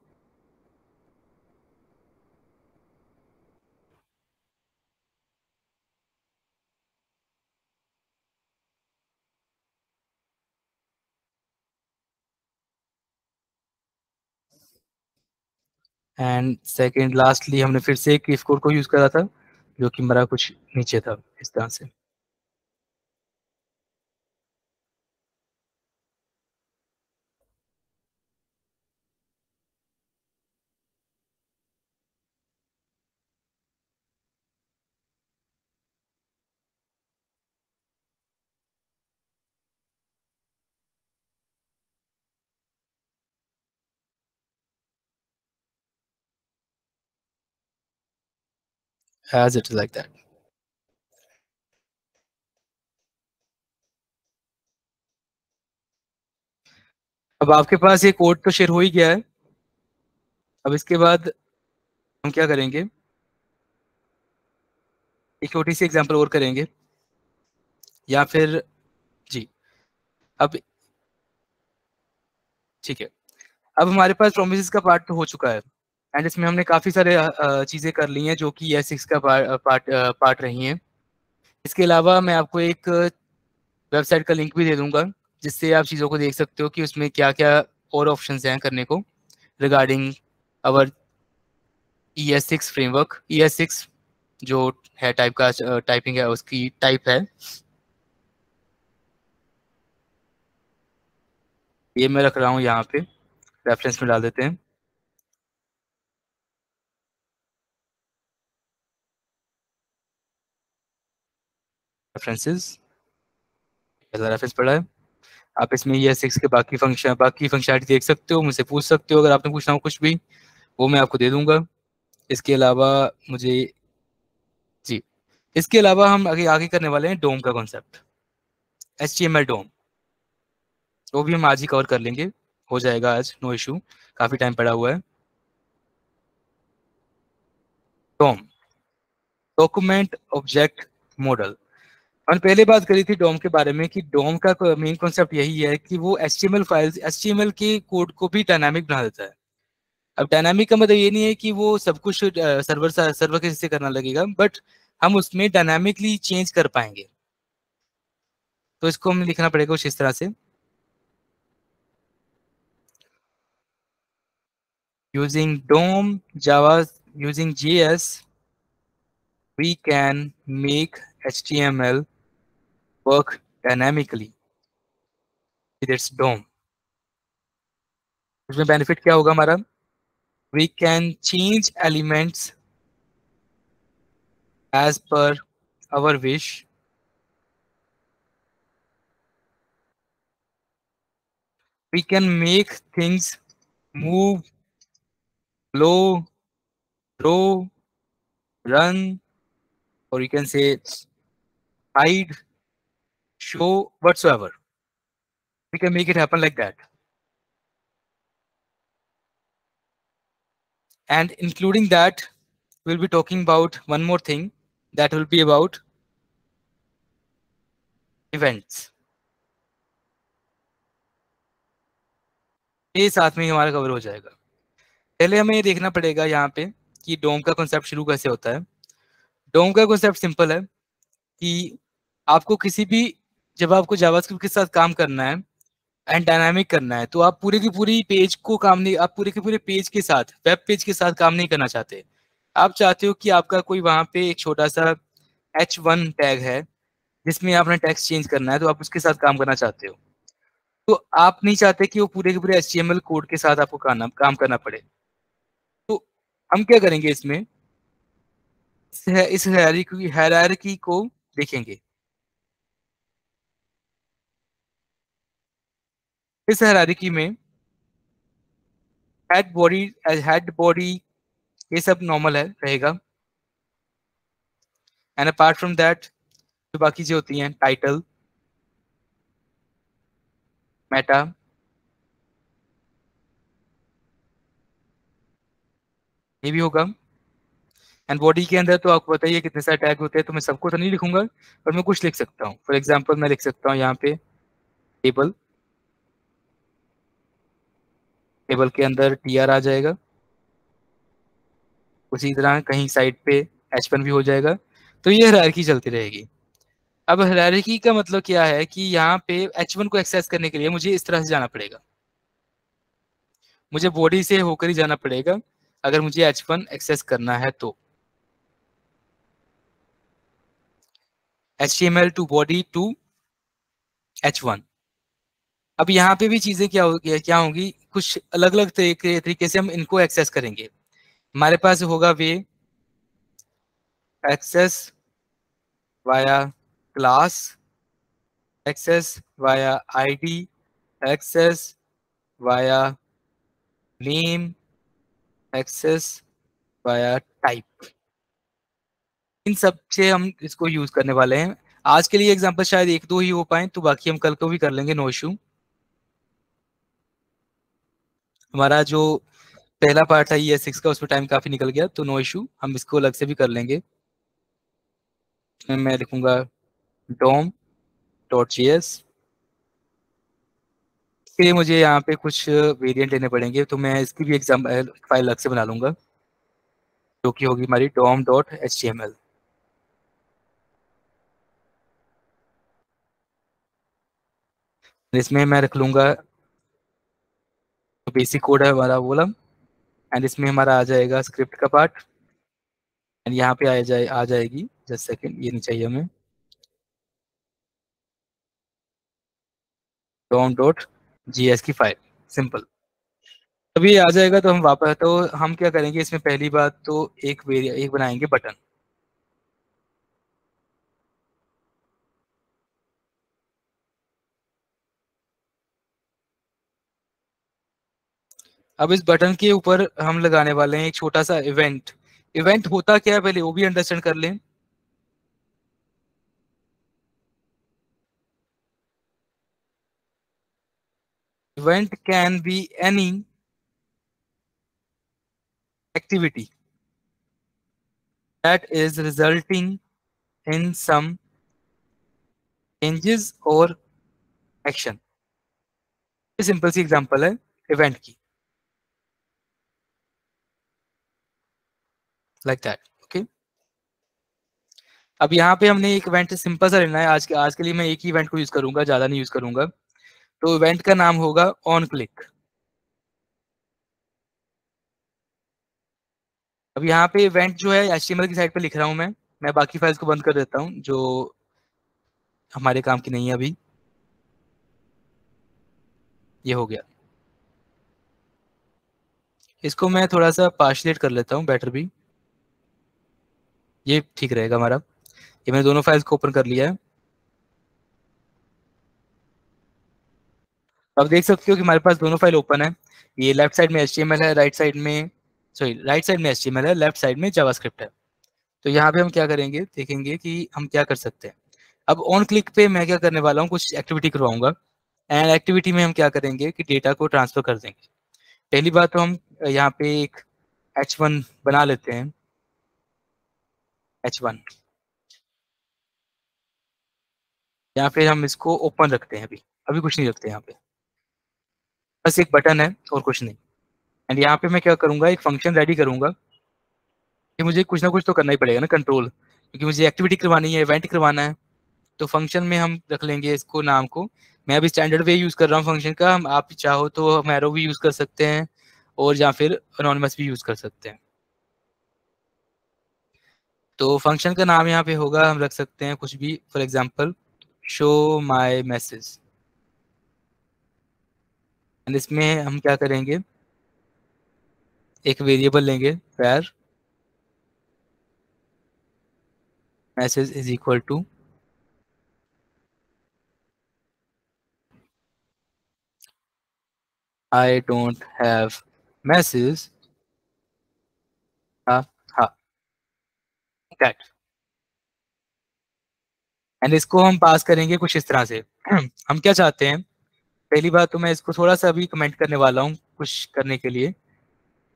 एंड सेकेंड लास्टली हमने फिर से एक इफ कोड को यूज करा था, जो कि हमारा कुछ नीचे था इस तरह से। as it is like that. अब आपके पास ये कोड तो शेयर हो ही गया है। अब इसके बाद हम क्या करेंगे, एक छोटी सी एग्जांपल और करेंगे, या फिर जी अब ठीक है। अब हमारे पास प्रोमिसेस का पार्ट तो हो चुका है, एंड इसमें हमने काफ़ी सारे चीज़ें कर ली हैं जो कि ES6 का पार्ट रही हैं। इसके अलावा मैं आपको एक वेबसाइट का लिंक भी दे दूंगा, जिससे आप चीज़ों को देख सकते हो कि उसमें क्या क्या और ऑप्शंस हैं करने को regarding our ES6 framework. ES6 जो है टाइप का टाइपिंग है, उसकी टाइप है ये, मैं रख रहा हूँ यहाँ पे, रेफरेंस में डाल देते हैं। रेफरेंसेस, पहला रेफरेंस पड़ा है। आप इसमें ES6 के बाकी फंक्शनलिटी देख सकते हो, मुझसे पूछ सकते हो अगर आपने पूछना हो कुछ भी, वो मैं आपको दे दूंगा। इसके अलावा मुझे जी इसके अलावा हम आगे आगे करने वाले हैं डोम का कॉन्सेप्ट, HTML डोम। वो भी हम आज ही कवर कर लेंगे, हो जाएगा आज, नो इशू, काफ़ी टाइम पड़ा हुआ है। डोम, डॉक्यूमेंट ऑब्जेक्ट मॉडल। हमने पहले बात करी थी डोम के बारे में कि डोम का मेन कॉन्सेप्ट यही है कि वो HTML फाइल्स, HTML के कोड को भी डायनामिक बना देता है। अब डायनामिक का मतलब ये नहीं है कि वो सब कुछ सर्वर के हिस्से करना लगेगा, बट हम उसमें डायनामिकली चेंज कर पाएंगे। तो इसको हमें लिखना पड़ेगा कुछ इस तरह से, using DOM Java, using JS we can make HTML work dynamically with its DOM। इसमें बेनिफिट क्या होगा हमारा, we can change elements as per our wish, we can make things move, flow, grow, run, or you can say hide, show, whatsoever. We can make it happen like that. And including that, we'll be talking about one more thing, that will be about events। ये साथ में ही हमारा cover हो जाएगा। पहले हमें ये देखना पड़ेगा यहाँ पे कि डोम का कॉन्सेप्ट शुरू कैसे होता है। डोम का कॉन्सेप्ट सिंपल है कि आपको किसी भी, जब आपको जावास्क्रिप्ट के साथ काम करना है एंड डायनामिक करना है, तो आप पूरे की पूरी पेज को काम नहीं, आप पूरे के पूरे पेज के साथ, वेब पेज के साथ काम नहीं करना चाहते। आप चाहते हो कि आपका कोई वहाँ पे एक छोटा सा H1 टैग है जिसमें आपने टेक्स्ट चेंज करना है, तो आप उसके साथ काम करना चाहते हो। तो आप नहीं चाहते कि वो पूरे के पूरे HTML कोड के साथ आपको काम करना पड़े। तो हम क्या करेंगे इसमें, इस हायरार्की को देखेंगे। इस हायरार्की में हेड बॉडी ये सब नॉर्मल है रहेगा, एंड अपार्ट फ्रॉम दैट जो बाकी जो होती हैं, टाइटल, मेटा, ये भी होगा। एंड बॉडी के अंदर तो आपको बताइए कितने सारे टैग होते हैं, तो मैं सबको तो नहीं लिखूंगा, पर मैं कुछ लिख सकता हूँ। फॉर एग्जाम्पल मैं लिख सकता हूँ यहाँ पे टेबल, टेबल के अंदर TR आ जाएगा, उसी तरह कहीं साइड पे H1 भी हो जाएगा। तो ये हायरार्की चलती रहेगी। अब हायरार्की का मतलब क्या है कि यहाँ पे H1 को एक्सेस करने के लिए मुझे इस तरह से जाना पड़ेगा, मुझे बॉडी से होकर ही जाना पड़ेगा अगर मुझे H1 एक्सेस करना है तो। HTML to body to H1। अब यहाँ पे भी चीज़ें क्या होंगी, कुछ अलग अलग तरीके से हम इनको एक्सेस करेंगे। हमारे पास होगा way access via class, access via ID, access via name, access via type. इन सब से हम इसको यूज करने वाले हैं। आज के लिए एग्जांपल शायद एक दो ही हो पाए, तो बाकी हम कल को भी कर लेंगे, नो इशू। हमारा जो पहला पार्ट था ES6 का, उसमें टाइम काफी निकल गया, तो नो इशू, हम इसको अलग से भी कर लेंगे। मैं लिखूंगा dom.js। इसके लिए मुझे यहाँ पे कुछ वेरिएंट लेने पड़ेंगे, तो मैं इसकी भी एग्जाम फाइल अलग से बना लूंगा, जो कि होगी हमारी dom.html। इसमें मैं रख लूंगा बेसिक कोड है हमारा वो वाला, एंड इसमें हमारा आ जाएगा स्क्रिप्ट का पार्ट, एंड यहाँ पे आ जाएगी, जस्ट सेकंड, ये नहीं चाहिए हमें, dom.js की फाइल, सिंपल। अभी आ जाएगा तो हम वापस, तो हम क्या करेंगे इसमें, पहली बात तो एक बनाएंगे बटन। अब इस बटन के ऊपर हम लगाने वाले हैं एक छोटा सा इवेंट। इवेंट होता क्या है पहले वो भी अंडरस्टैंड कर लें। Event can be any activity that is resulting in some changes or action। Simple सी एग्जांपल है इवेंट की, लाइक दैट, ओके। अब यहाँ पे हमने एक इवेंट सिंपल सा लेना है, आज के लिए मैं एक ही इवेंट को यूज करूंगा, ज्यादा नहीं यूज करूंगा। तो इवेंट का नाम होगा ऑन क्लिक। अब यहाँ पे इवेंट जो है HTML की साइड पे लिख रहा हूँ मैं बाकी फाइल्स को बंद कर देता हूँ जो हमारे काम की नहीं है अभी। ये हो गया, इसको मैं थोड़ा सा पार्शलेट कर लेता हूँ बेटर भी, ये ठीक रहेगा हमारा। ये मैंने दोनों फाइल्स को ओपन कर लिया है। अब देख सकते हो कि हमारे पास दोनों फाइल ओपन है। ये लेफ्ट साइड में HTML है, राइट साइड में HTML है, लेफ्ट साइड में जावास्क्रिप्ट है। तो यहाँ पे हम क्या करेंगे, देखेंगे कि हम क्या कर सकते हैं। अब ऑन क्लिक पे मैं क्या करने वाला हूँ, कुछ एक्टिविटी करवाऊंगा, एंड एक्टिविटी में हम क्या करेंगे कि डेटा को ट्रांसफर कर देंगे। पहली बात तो हम यहाँ पे एक H1 बना लेते हैं, H1, या फिर हम इसको ओपन रखते हैं, अभी अभी कुछ नहीं रखते यहाँ पे, बस एक बटन है और कुछ नहीं। एंड यहाँ पे मैं क्या करूंगा, एक फंक्शन रेडी करूंगा कि मुझे कुछ ना कुछ तो करना ही पड़ेगा ना, कंट्रोल, क्योंकि मुझे एक्टिविटी करवानी है, इवेंट करवाना है। तो फंक्शन में हम रख लेंगे इसको नाम को, मैं अभी स्टैंडर्ड वे यूज कर रहा हूँ फंक्शन का, हम आप चाहो तो हम एरो भी यूज कर सकते हैं और या फिर अनोनिमस भी यूज कर सकते हैं। तो फंक्शन का नाम यहाँ पे होगा, हम रख सकते हैं कुछ भी, for example show my message. And इसमें हम क्या करेंगे, एक वेरिएबल लेंगे where message is equal to I don't have message, हाँ हाँ, दैट। एंड इसको हम पास करेंगे कुछ इस तरह से। हम क्या चाहते हैं, पहली बात तो मैं इसको थोड़ा सा अभी कमेंट करने वाला हूँ कुछ करने के लिए।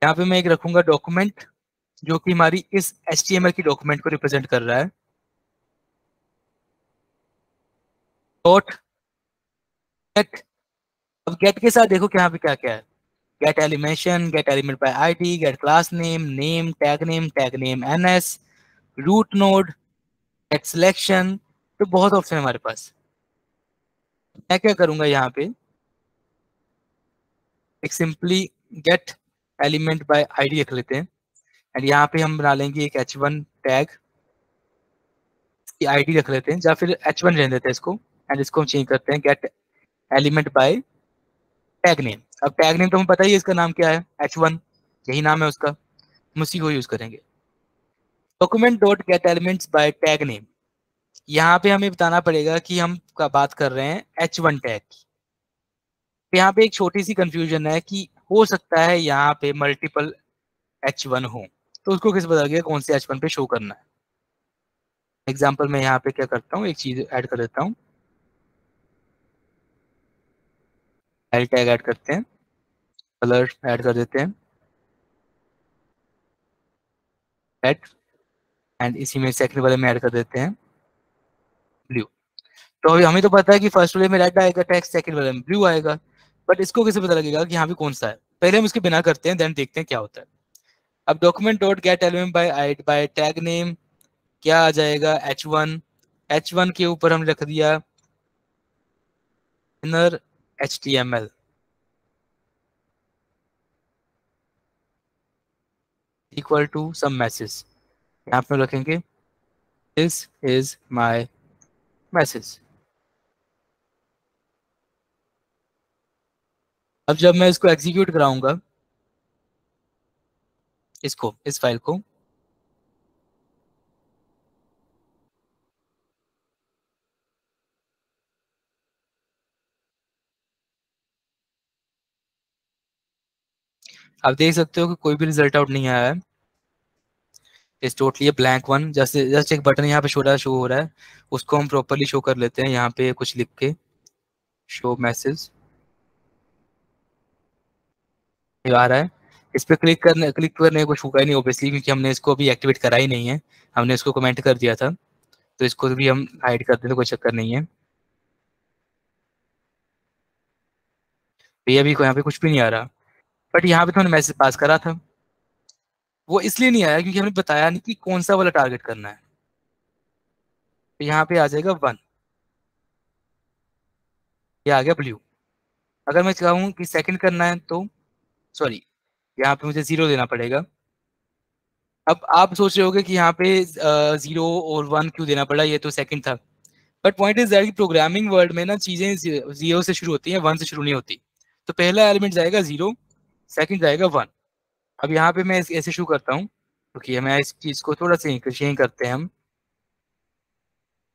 यहाँ पे मैं एक रखूंगा डॉक्यूमेंट, जो कि हमारी इस HTML की डॉक्यूमेंट को रिप्रेजेंट कर रहा है, डॉट गेट। अब गेट के साथ देखो कि यहाँ पे क्या क्या है, get element, get element by ID, get class name, tag name NS, root node, get selection. तो बहुत ऑप्शन है हमारे पास। मैं क्या करूंगा, यहाँ पे एक simply get element by ID रख लेते हैं, एंड यहाँ पे हम बना लेंगे एक H1 टैग की ID रख लेते हैं, या फिर H1 रहने देते हैं इसको, एंड इसको हम चेंज करते हैं gate element bye tag name. अब टैग नेम तो हमें पता ही है इसका नाम क्या है, H1, यही नाम है उसका, हम उसी को यूज करेंगे। Document dot gate elements bye tag name, यहाँ पे हमें बताना पड़ेगा कि हम का बात कर रहे हैं H1 टैग की। यहाँ पे एक छोटी सी कंफ्यूजन है कि हो सकता है यहाँ पे मल्टीपल H1 हो, तो उसको किस बता गया कौन से H1 पे शो करना है। एग्जाम्पल मैं यहाँ पे क्या करता हूँ, एक चीज ऐड कर देता हूँ, स्टाइल टैग ऐड करते हैं, कलर ऐड कर देते हैं, रेड, एंड इसी में सेकंड वाले में ऐड कर देते हैं ब्लू। तो अभी हमें तो पता है कि फर्स्ट वाले में रेड आएगा टेक्स्ट, सेकंड वाले में ब्लू आएगा, बट इसको कैसे पता लगेगा कि यहाँ पे कौन सा है? पहले हम इसके बिना करते हैं, देन देखते हैं क्या होता है। अब document dot get element bye tag name क्या आ जाएगा, h1। h1 के ऊपर हम रख दिया inner html equal to some message. यहाँ पे रखेंगे दिस इज माय मैसेज। अब जब मैं इसको एग्जीक्यूट कराऊंगा, इसको, इस फाइल को, आप देख सकते हो कि कोई भी रिजल्ट आउट नहीं आया है, इस टोटली ब्लैंक वन। जस्ट एक बटन यहाँ पे शो हो रहा है, उसको हम प्रॉपरली शो कर लेते हैं यहाँ पे कुछ लिख के, शो मैसेज आ रहा है। इस पे क्लिक करने कुछ होगा ही नहीं ऑब्वियसली, क्योंकि हमने इसको अभी एक्टिवेट करा ही नहीं है, हमने इसको कमेंट कर दिया था, तो इसको भी हम हाइड कर दें तो कोई चक्कर नहीं है। तो ये अभी यहाँ पे कुछ भी नहीं आ रहा, बट यहाँ पे तो हमने मैसेज पास करा था, वो इसलिए नहीं आया क्योंकि हमने बताया नहीं कि कौन सा वाला टारगेट करना है। तो यहाँ पे आ जाएगा 1, ये आ गया ब्लू। अगर मैं चाहूँ कि सेकंड करना है तो सॉरी, यहाँ पे मुझे 0 देना पड़ेगा। अब आप सोच रहे होगे कि यहाँ पे 0 और 1 क्यों देना पड़ा, ये तो सेकंड था। बट पॉइंट इज दैट कि प्रोग्रामिंग वर्ल्ड में ना चीजें 0 से शुरू होती हैं, 1 से शुरू नहीं होती। तो पहला एलिमेंट जाएगा 0, सेकंड जाएगा 1। अब यहाँ पे मैं ऐसे शुरू करता हूँ, क्योंकि मैं इस चीज को थोड़ा सा यहीं करते हैं हम,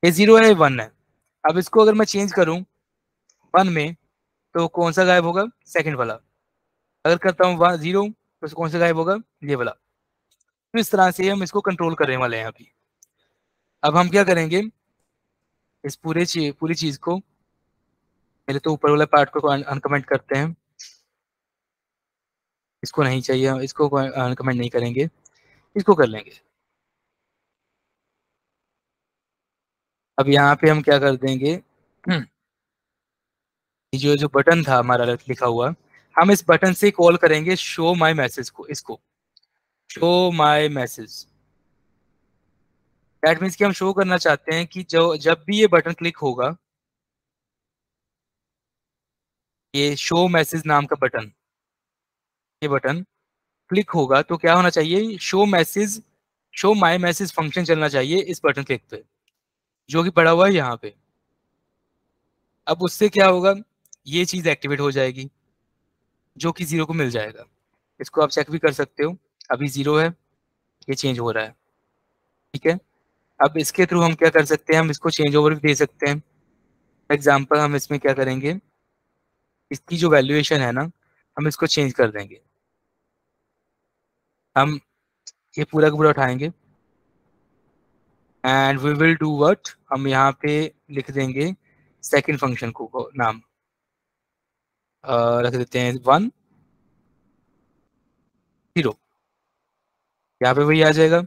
ये 0 है, 1 है। अब इसको अगर मैं चेंज करूँ 1 में, तो कौन सा गायब होगा, सेकंड वाला। अगर करता हूँ 0, तो कौन सा गायब होगा, ये वाला। तो इस तरह से हम इसको कंट्रोल करने वाले हैं अभी। अब हम क्या करेंगे, इस पूरी चीज को, पहले तो ऊपर वाले पार्ट को अनकमेंट करते हैं, इसको नहीं चाहिए, इसको अनकमेंट नहीं करेंगे, इसको कर लेंगे। अब यहाँ पे हम क्या कर देंगे, ये जो जो बटन था हमारा लिखा हुआ, हम इस बटन से कॉल करेंगे शो माय मैसेज को, इसको show my message. That means कि हम शो करना चाहते हैं कि जो जब भी ये बटन क्लिक होगा, ये शो मैसेज नाम का बटन, ये बटन क्लिक होगा तो क्या होना चाहिए, शो माय मैसेज फंक्शन चलना चाहिए इस बटन क्लिक पे, जो कि पड़ा हुआ है यहाँ पे। अब उससे क्या होगा, ये चीज एक्टिवेट हो जाएगी, जो कि 0 को मिल जाएगा। इसको आप चेक भी कर सकते हो, अभी 0 है, ये चेंज हो रहा है, ठीक है। अब इसके थ्रू हम क्या कर सकते हैं, हम इसको चेंज ओवर भी दे सकते हैं। एग्जाम्पल हम इसमें क्या करेंगे, इसकी जो वैल्यूएशन है ना, हम इसको चेंज कर देंगे। हम ये पूरा का पूरा उठाएंगे and we will do what, हम यहाँ पे लिख देंगे सेकंड फंक्शन को नाम रख देते हैं 1 0, यहाँ पे वही आ जाएगा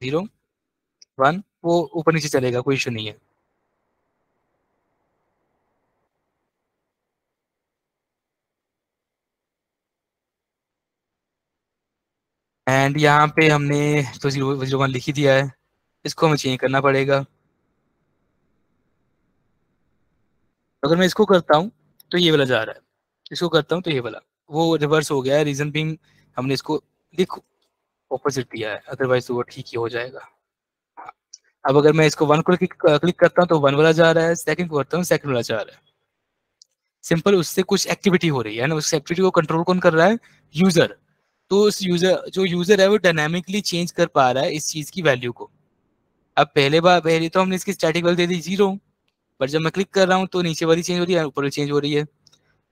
0 1, वो ऊपर नीचे चलेगा, कोई इशू नहीं है। एंड यहाँ पे हमने तो 0 1 लिख ही दिया है, इसको हमें चेंज करना पड़ेगा। अगर मैं इसको करता हूँ तो ये वाला जा रहा है, इसको करता हूँ तो ये वाला, वो रिवर्स हो गया है। रीजन बिंग हमने इसको लिख ऑपोजिट दिया है, अदरवाइज तो वो ठीक ही हो जाएगा। हाँ। अब अगर मैं इसको 1 को क्लिक करता हूँ तो 1 वाला जा रहा है, सेकंड को करता हूँ सेकंड वाला जा रहा है। सिंपल, उससे कुछ एक्टिविटी हो रही है ना, उस एक्टिविटी को कंट्रोल कौन कर रहा है, यूजर। तो उस यूजर है वो डायनामिकली चेंज कर पा रहा है इस चीज की वैल्यू को। अब पहले तो हमने इसकी स्टैटिक वैल्यू दे दी 0, पर जब मैं क्लिक कर रहा हूँ तो नीचे वाली चेंज हो रही है, ऊपर वाली चेंज हो रही है।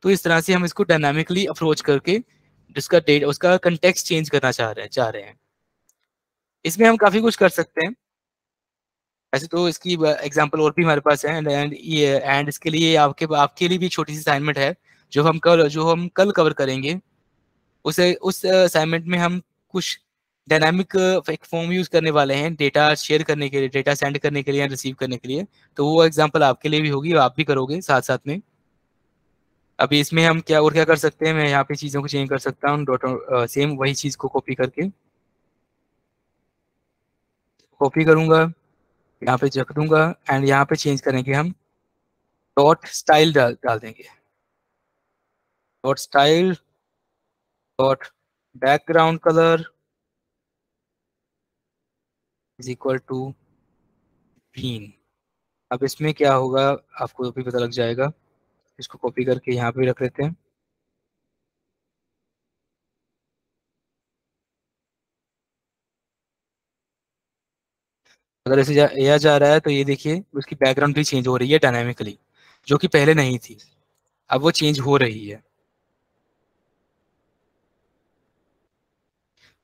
तो इस तरह से हम इसको डायनामिकली अप्रोच करके जिसका डेट उसका कंटेक्स्ट चेंज करना चाह रहे हैं। इसमें हम काफ़ी कुछ कर सकते हैं। वैसे तो इसकी एग्जांपल और भी हमारे पास है, एंड इसके लिए आपके लिए भी छोटी सी असाइनमेंट है जो हम कल कवर करेंगे। उस असाइनमेंट में हम कुछ डायनामिक एक फॉर्म यूज़ करने वाले हैं डेटा शेयर करने के लिए, डेटा सेंड करने के लिए या रिसीव करने के लिए। तो वो एग्जांपल आपके लिए भी होगी, आप भी करोगे साथ साथ में। अभी इसमें हम क्या कर सकते हैं, मैं यहाँ पे चीज़ों को चेंज कर सकता हूँ, सेम वही चीज़ को कॉपी करके कॉपी करूँगा, यहाँ पे रख दूंगा, एंड यहाँ पे चेंज करेंगे हम, डॉट स्टाइल डाल देंगे, dot style dot background colour is equal to green. अब इसमें क्या होगा आपको भी पता लग जाएगा। इसको कॉपी करके यहाँ पे रख लेते हैं। अगर ऐसे जा रहा है तो ये देखिए उसकी बैकग्राउंड भी चेंज हो रही है डायनामिकली, जो कि पहले नहीं थी, अब वो चेंज हो रही है।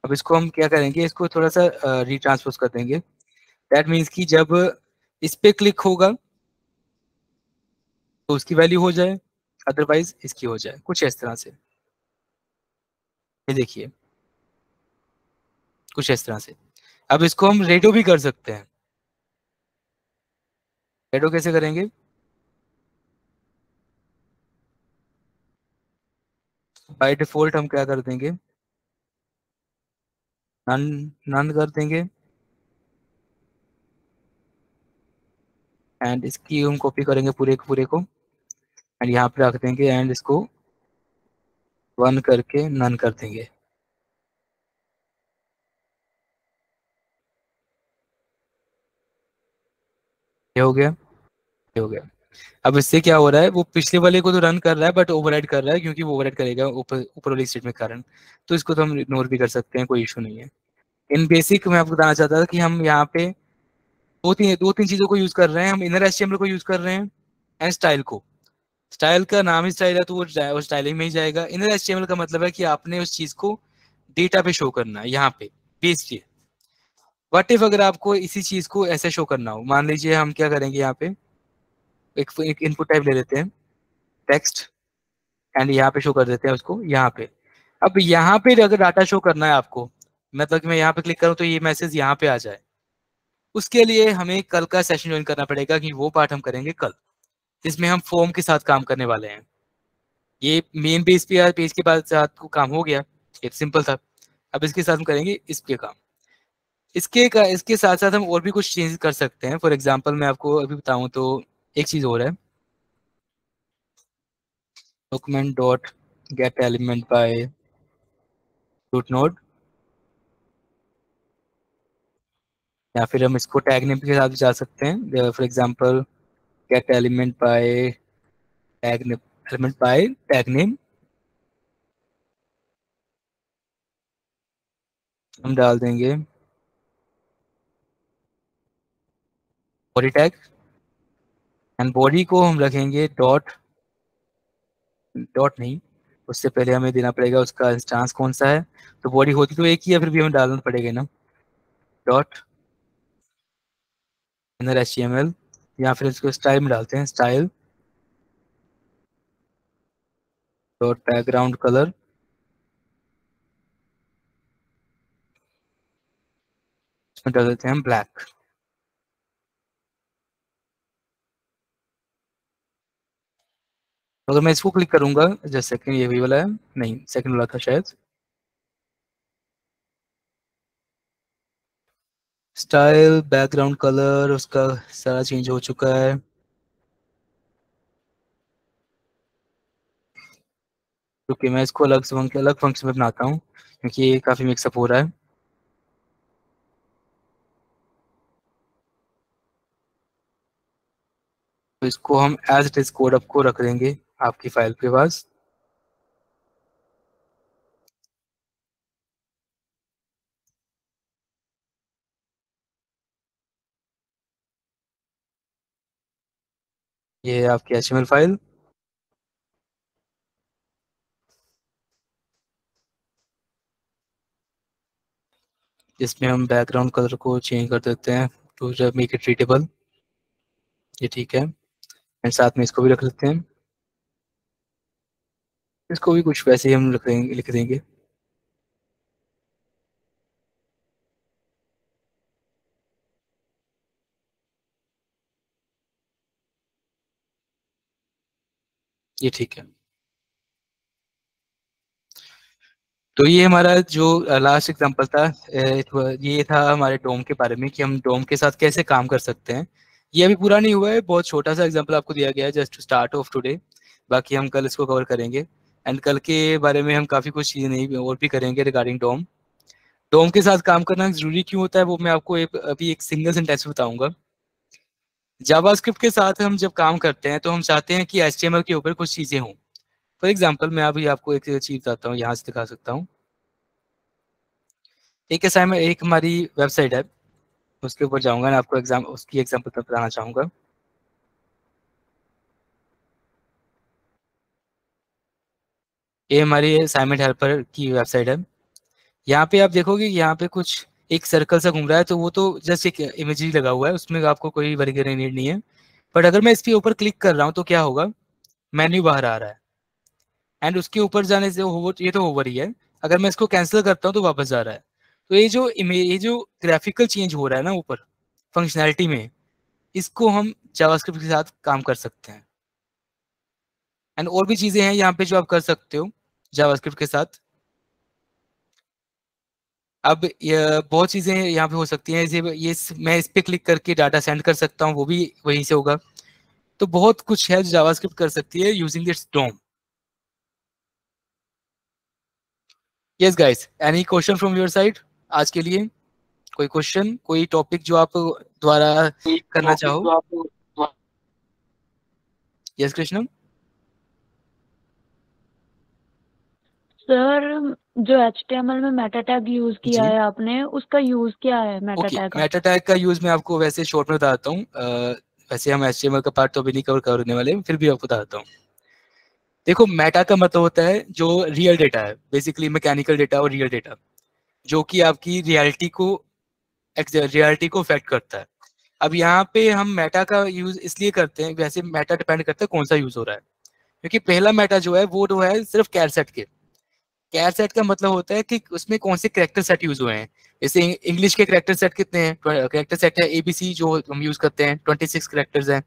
अब इसको हम क्या करेंगे, इसको थोड़ा सा रिट्रांसपोज कर देंगे। दैट मीन्स कि जब इस पे क्लिक होगा तो उसकी वैल्यू हो जाए, अदरवाइज इसकी हो जाए, कुछ इस तरह से। ये देखिए कुछ इस तरह से। अब इसको हम रेडो भी कर सकते हैं। रेडो कैसे करेंगे, बाय डिफॉल्ट हम क्या कर देंगे, नन नन कर देंगे, एंड इसकी हम कॉपी करेंगे पूरे को, एंड यहाँ पे रख देंगे, एंड इसको वन करके नन कर देंगे। ये हो गया, ये हो गया। अब इससे क्या हो रहा है, वो पिछले वाले को तो रन कर रहा है बट ओवरराइड कर रहा है, क्योंकि वो ओवरराइड करेगा ऊपर वाली स्टेटमेंट के कारण। तो इसको तो हम इग्नोर भी कर सकते हैं, कोई इशू नहीं है। इन बेसिक मैं आपको बताना चाहता था कि हम यहाँ पे दो तीन चीज़ों को यूज़ कर रहे हैं। हम इनर एचटीएमएल को यूज़ कर रहे हैं, एंड स्टाइल को। स्टाइल का नाम ही स्टाइल है तो वो स्टाइलिंग में ही जाएगा। इनर एचटीएमएल का मतलब है कि आपने उस चीज़ को डेटा पे शो करना है, यहाँ पे पेस्ट। व्हाट इफ अगर आपको इसी चीज़ को ऐसे शो करना हो, मान लीजिए हम क्या करेंगे, यहाँ पे एक इनपुट टाइप ले लेते हैं, टेक्स्ट, एंड यहाँ पे शो कर देते हैं उसको यहाँ पे। अब यहाँ पे अगर डाटा शो करना है आपको, मतलब कि मैं यहाँ पे क्लिक करूँ तो ये मैसेज यहाँ पे आ जाए, उसके लिए हमें कल का सेशन ज्वाइन करना पड़ेगा, कि वो पार्ट हम करेंगे कल, जिसमें हम फॉर्म के साथ काम करने वाले हैं। ये मेन पेज पे पेज के बाद साथ को काम हो गया, ये सिंपल था। अब इसके साथ हम करेंगे इसके काम। इसके साथ साथ हम और भी कुछ चेंज कर सकते हैं। फॉर एग्जांपल मैं आपको अभी बताऊं तो एक चीज़ और है, document dot get element by root node, या फिर हम इसको टैग नेम के साथ भी जा सकते हैं। For example gate element bye tag name हम डाल देंगे बॉडी टैग, एंड बॉडी को हम रखेंगे डॉट, डॉट नहीं, उससे पहले हमें देना पड़ेगा उसका इंस्टांस कौन सा है। तो बॉडी होती तो एक ही है, फिर भी हमें डालना पड़ेगा ना, डॉट इनर एचटीएमएल, या फिर इसको स्टाइल में डालते हैं, स्टाइल डॉट बैकग्राउंड कलर, इसमें डाल देते हैं ब्लैक। तो अगर मैं इसको क्लिक करूंगा, जैसे सेकंड ये भी वाला है, नहीं सेकंड वाला था शायद, स्टाइल बैकग्राउंड कलर उसका सारा चेंज हो चुका है। क्योंकि मैं इसको अलग फंक्शन में बनाता हूँ, क्योंकि ये काफ़ी मिक्सअप हो रहा है। तो इसको हम as it is code up को रख देंगे आपकी फाइल के पास। ये है आपकी एचटीएमएल फाइल। जिसमें हम बैकग्राउंड कलर को चेंज कर देते हैं टू मेक इट रीडेबल। ये ठीक है, एंड साथ में इसको भी रख लेते हैं, इसको भी कुछ वैसे ही हम लिख देंगे। ये ठीक है। तो ये हमारा जो लास्ट एग्जांपल था, ये था हमारे डोम के बारे में कि हम डोम के साथ कैसे काम कर सकते हैं। ये अभी पूरा नहीं हुआ है, बहुत छोटा सा एग्जांपल आपको दिया गया है just to start off today. बाकी हम कल इसको कवर करेंगे, एंड कल के बारे में हम काफ़ी कुछ चीज़ें नहीं और भी करेंगे रिगार्डिंग डोम। डोम के साथ काम करना जरूरी क्यों होता है वो मैं आपको अभी एक सिंगल सेंटेंस बताऊंगा। जावास्क्रिप्ट के साथ हम जब काम करते हैं तो हम चाहते हैं कि एचटीएमएल के ऊपर कुछ चीज़ें हों। फॉर एग्जाम्पल मैं अभी आपको एक चीज़ बताता हूँ, यहाँ से दिखा सकता हूँ। एक असाइनमेंट, एक हमारी वेबसाइट है, उसके ऊपर जाऊंगा ना, आपको उसकी एग्जाम्पल बताना चाहूँगा। ये हमारी असाइनमेंट हेल्पर की वेबसाइट है। यहाँ पे आप देखोगे यहाँ पे कुछ एक सर्कल सा घूम रहा है, तो वो तो जस्ट एक इमेज ही लगा हुआ है, उसमें आपको कोई वरी करने नीड नहीं है। बट अगर मैं इसके ऊपर क्लिक कर रहा हूँ तो क्या होगा, मेन्यू बाहर आ रहा है, एंड उसके ऊपर जाने से ये तो ओवर ही है। अगर मैं इसको कैंसिल करता हूँ तो वापस जा रहा है। तो ये जो ग्राफिकल चेंज हो रहा है ना ऊपर फंक्शनैलिटी में, इसको हम जावास्क्रिप्ट के साथ काम कर सकते हैं। एंड और भी चीज़ें हैं यहाँ पे जो आप कर सकते हो जावास्क्रिप्ट के साथ। अब ये बहुत चीज़ें यहाँ पे हो सकती हैं, जैसे मैं इस पे क्लिक करके डाटा सेंड कर सकता हूँ, वो भी वहीं से होगा। तो बहुत कुछ है जो जावास्क्रिप्ट कर सकती है using this DOM. Yes guys, any question from your side आज के लिए? कोई क्वेश्चन, कोई टॉपिक जो आप द्वारा करना चाहो? यस कृष्णम। सर, जो HTML में मेटा टैग यूज किया जी है आपने, उसका यूज क्या है मेटा ओके, टैग का? मेटा टैग का यूज मैं आपको वैसे शॉर्ट में बताता हूँ। वैसे हम एचटीएमएल का पार्ट तो अभी नहीं कवर करने वाले, फिर भी आपको बताता हूँ। देखो, मेटा का मतलब होता है जो रियल डेटा है, बेसिकली मैकेनिकल डेटा और रियल डेटा, जो कि आपकी रियलिटी को अफेक्ट करता है। अब यहाँ पे हम मेटा का यूज इसलिए करते हैं, वैसे मेटा डिपेंड करता है कौन सा यूज हो रहा है, क्योंकि पहला मेटा जो है वो है सिर्फ कैर सेट के। कैर सेट का मतलब होता है कि उसमें कौन से करेक्टर सेट यूज हुए हैं। जैसे इंग्लिश के करेक्टर सेट कितने हैं, करेक्टर सेट है ABC जो हम यूज करते हैं, 26 करेक्टर्स हैं।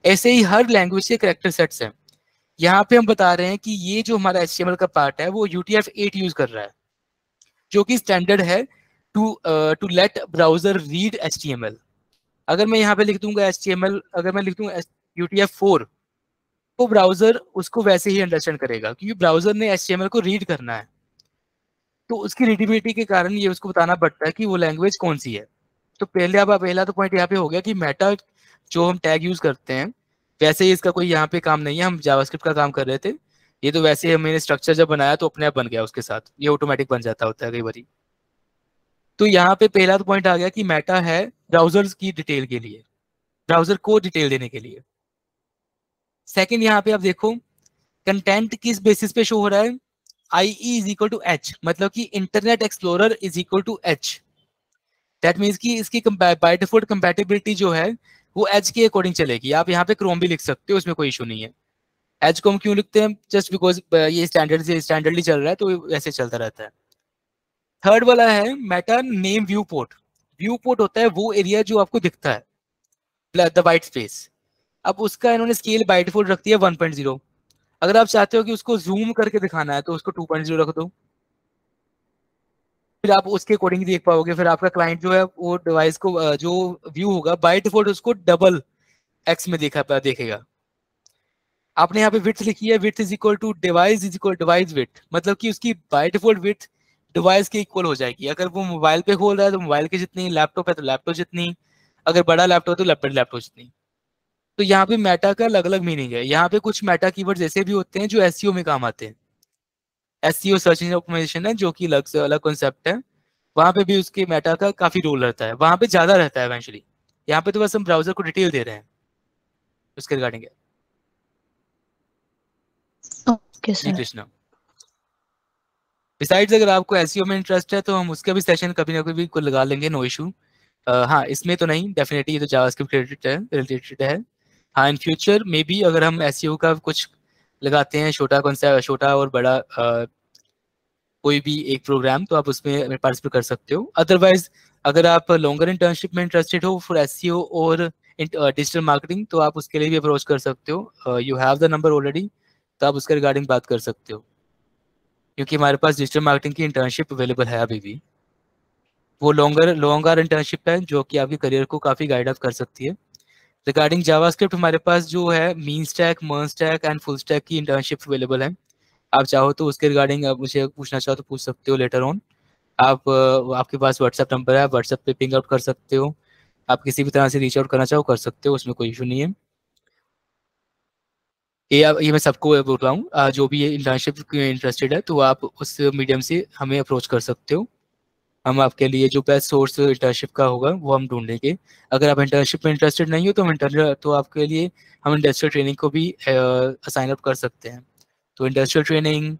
ऐसे ही हर लैंग्वेज के करेक्टर सेट्स हैं। यहाँ पे हम बता रहे हैं कि ये जो हमारा HTML का पार्ट है वो UTF-8 यूज कर रहा है, जो कि स्टैंडर्ड है to let browser read HTML। अगर मैं यहाँ पे लिख दूंगा HTML, अगर मैं लिख दूंगा UTF-4, तो ब्राउजर उसको वैसे ही अंडरस्टैंड करेगा, क्योंकि ब्राउजर ने HTML को रीड करना है। तो उसकी रीडेबिलिटी के कारण ये उसको बताना पड़ता है कि वो लैंग्वेज कौन सी है। तो पहला तो पॉइंट यहाँ पे हो गया कि मेटा जो हम टैग यूज करते हैं, वैसे ही इसका कोई यहाँ पे काम नहीं है, हम जावास्क्रिप्ट का काम कर रहे थे। ये तो वैसे ही मैंने स्ट्रक्चर जब बनाया तो अपने आप बन गया, उसके साथ ये ऑटोमेटिक बन जाता होता है कई बार। तो यहाँ पे पहला तो पॉइंट आ गया कि मेटा है ब्राउजर की डिटेल के लिए, ब्राउजर को डिटेल देने के लिए। सेकंड, यहाँ पे आप देखो कंटेंट किस बेसिस पे शो हो रहा है, IE is equal to H, मतलब कि Internet Explorer is equal to H। That means कि इसकी बाय डिफॉल्ट कंपैटिबिलिटी जो है वो एज के अकॉर्डिंग चलेगी। आप यहाँ पे क्रोम भी लिख सकते हो, उसमें कोई इशू नहीं है। एज को हम क्यों लिखते हैं, जस्ट बिकॉज ये स्टैंडर्डली चल रहा है, तो ऐसे चलता रहता है। थर्ड वाला है Meta name view port. View port होता है वो एरिया जो आपको दिखता है, द वाइट स्पेस। अब उसका इन्होंने स्केल बाय डिफॉल्ट रख दिया 1.0। अगर आप चाहते हो कि उसको जूम करके दिखाना है तो उसको 2.0 रख दो, फिर आप उसके अकॉर्डिंग देख पाओगे। फिर आपका क्लाइंट जो है वो डिवाइस को जो व्यू होगा बाय डिफॉल्ट उसको डबल एक्स में देखेगा। आपने यहाँ पे विड्थ लिखी है, width is equal device width, मतलब कि उसकी बाय डिफॉल्ट विड्थ डिवाइस के इक्वल हो जाएगी। अगर वो मोबाइल पे खोल रहा है तो मोबाइल के जितनी, लैपटॉप है तो लैपटॉप जितनी, अगर बड़ा लैपटॉप तो लैपटॉप जितनी। तो यहाँ पे मेटा का अलग अलग मीनिंग है। यहाँ पे कुछ मेटा कीवर्ड्स ऐसे भी होते हैं जो एसईओ में काम आते हैं। एसईओ सर्च इंजन ऑप्टिमाइजेशन है, जो कि अलग से अलग कॉन्सेप्ट है। वहां पे भी उसके मेटा का काफी रोल रहता है, वहां पे ज्यादा रहता है इवेंचुअली। यहाँ पे तो बस हम ब्राउजर को डिटेल दे रहे हैं उसके रिगार्डिंग है। ओके जी सर। कृष्णा। बिसाइड्स अगर आपको एसईओ में इंटरेस्ट है तो हम उसका भी सेशन कभी ना कभी को लगा लेंगे, नो इशू। हाँ, इसमें तो नहीं, डेफिनेटली ये तो जावास्क्रिप्ट रिलेटेड है। हाँ, इन फ्यूचर मे बी अगर हम एसईओ का कुछ लगाते हैं, छोटा कॉन्सेप्ट, छोटा और बड़ा कोई भी एक प्रोग्राम, तो आप उसमें पार्टिसिपेट कर सकते हो। अदरवाइज अगर आप लॉन्गर इंटर्नशिप में इंटरेस्टेड हो फॉर एसईओ और डिजिटल मार्केटिंग, तो आप उसके लिए भी अप्रोच कर सकते हो। You have the number already, तो आप उसके रिगार्डिंग बात कर सकते हो, क्योंकि हमारे पास डिजिटल मार्केटिंग की इंटर्नशिप अवेलेबल है अभी भी। वो लॉन्गर इंटर्नशिप है जो कि आपके करियर को काफ़ी गाइड अप कर सकती है। रिगार्डिंग जावास्क्रिप्ट हमारे पास जो है mean stack, MERN stack and full stack की इंटर्नशिप अवेलेबल है। आप चाहो तो उसके रिगार्डिंग आप मुझे पूछना चाहो तो पूछ सकते हो लेटर ऑन। आप आपके पास व्हाट्सएप नंबर है, आप व्हाट्सएप पे पिंग आउट कर सकते हो। आप किसी भी तरह से रीच आउट करना चाहो कर सकते हो, उसमें कोई इशू नहीं है। ये मैं सबको बोल रहा हूँ, जो भी ये इंटर्नशिप इंटरेस्टेड है तो आप उस मीडियम से हमें अप्रोच कर सकते हो। हम आपके लिए जो बेस्ट सोर्स इंटर्नशिप का होगा वो हम ढूंढेंगे। अगर आप इंटर्नशिप में इंटरेस्टेड नहीं हो तो तो आपके लिए हम इंडस्ट्रियल ट्रेनिंग को भी असाइन अप कर सकते हैं। तो industrial training,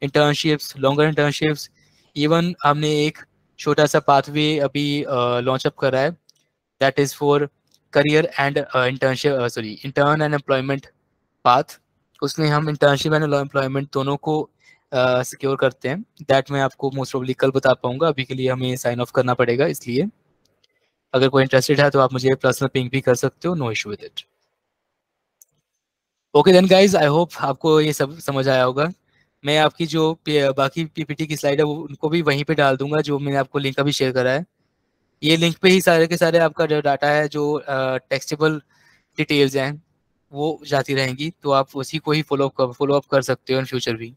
internships, longer internships, even हमने एक छोटा सा पाथवे अभी लॉन्च अप करा है, that is for career and intern and employment path. उसमें हम इंटर्नशिप एंड एम्प्लॉयमेंट दोनों को सिक्योर करते हैं। दैट मैं आपको मोस्ट प्रोबेबली कल बता पाऊंगा, अभी के लिए हमें साइन ऑफ करना पड़ेगा। इसलिए अगर कोई इंटरेस्टेड है तो आप मुझे पर्सनल पिंग भी कर सकते हो, no issue with it. Okay then guys, I hope आपको ये सब समझ आया होगा। मैं आपकी जो बाकी पीपीटी की स्लाइड है वो उनको भी वहीं पे डाल दूंगा, जो मैंने आपको लिंक अभी शेयर करा है। ये लिंक पे ही सारे के सारे आपका जो डाटा है, जो टेक्स्टेबल डिटेल्स हैं, वो जाती रहेंगी, तो आप उसी को ही फॉलो अप कर सकते हो इन फ्यूचर भी।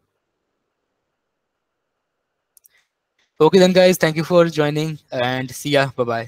Okay then guys, thank you for joining and see ya, bye bye.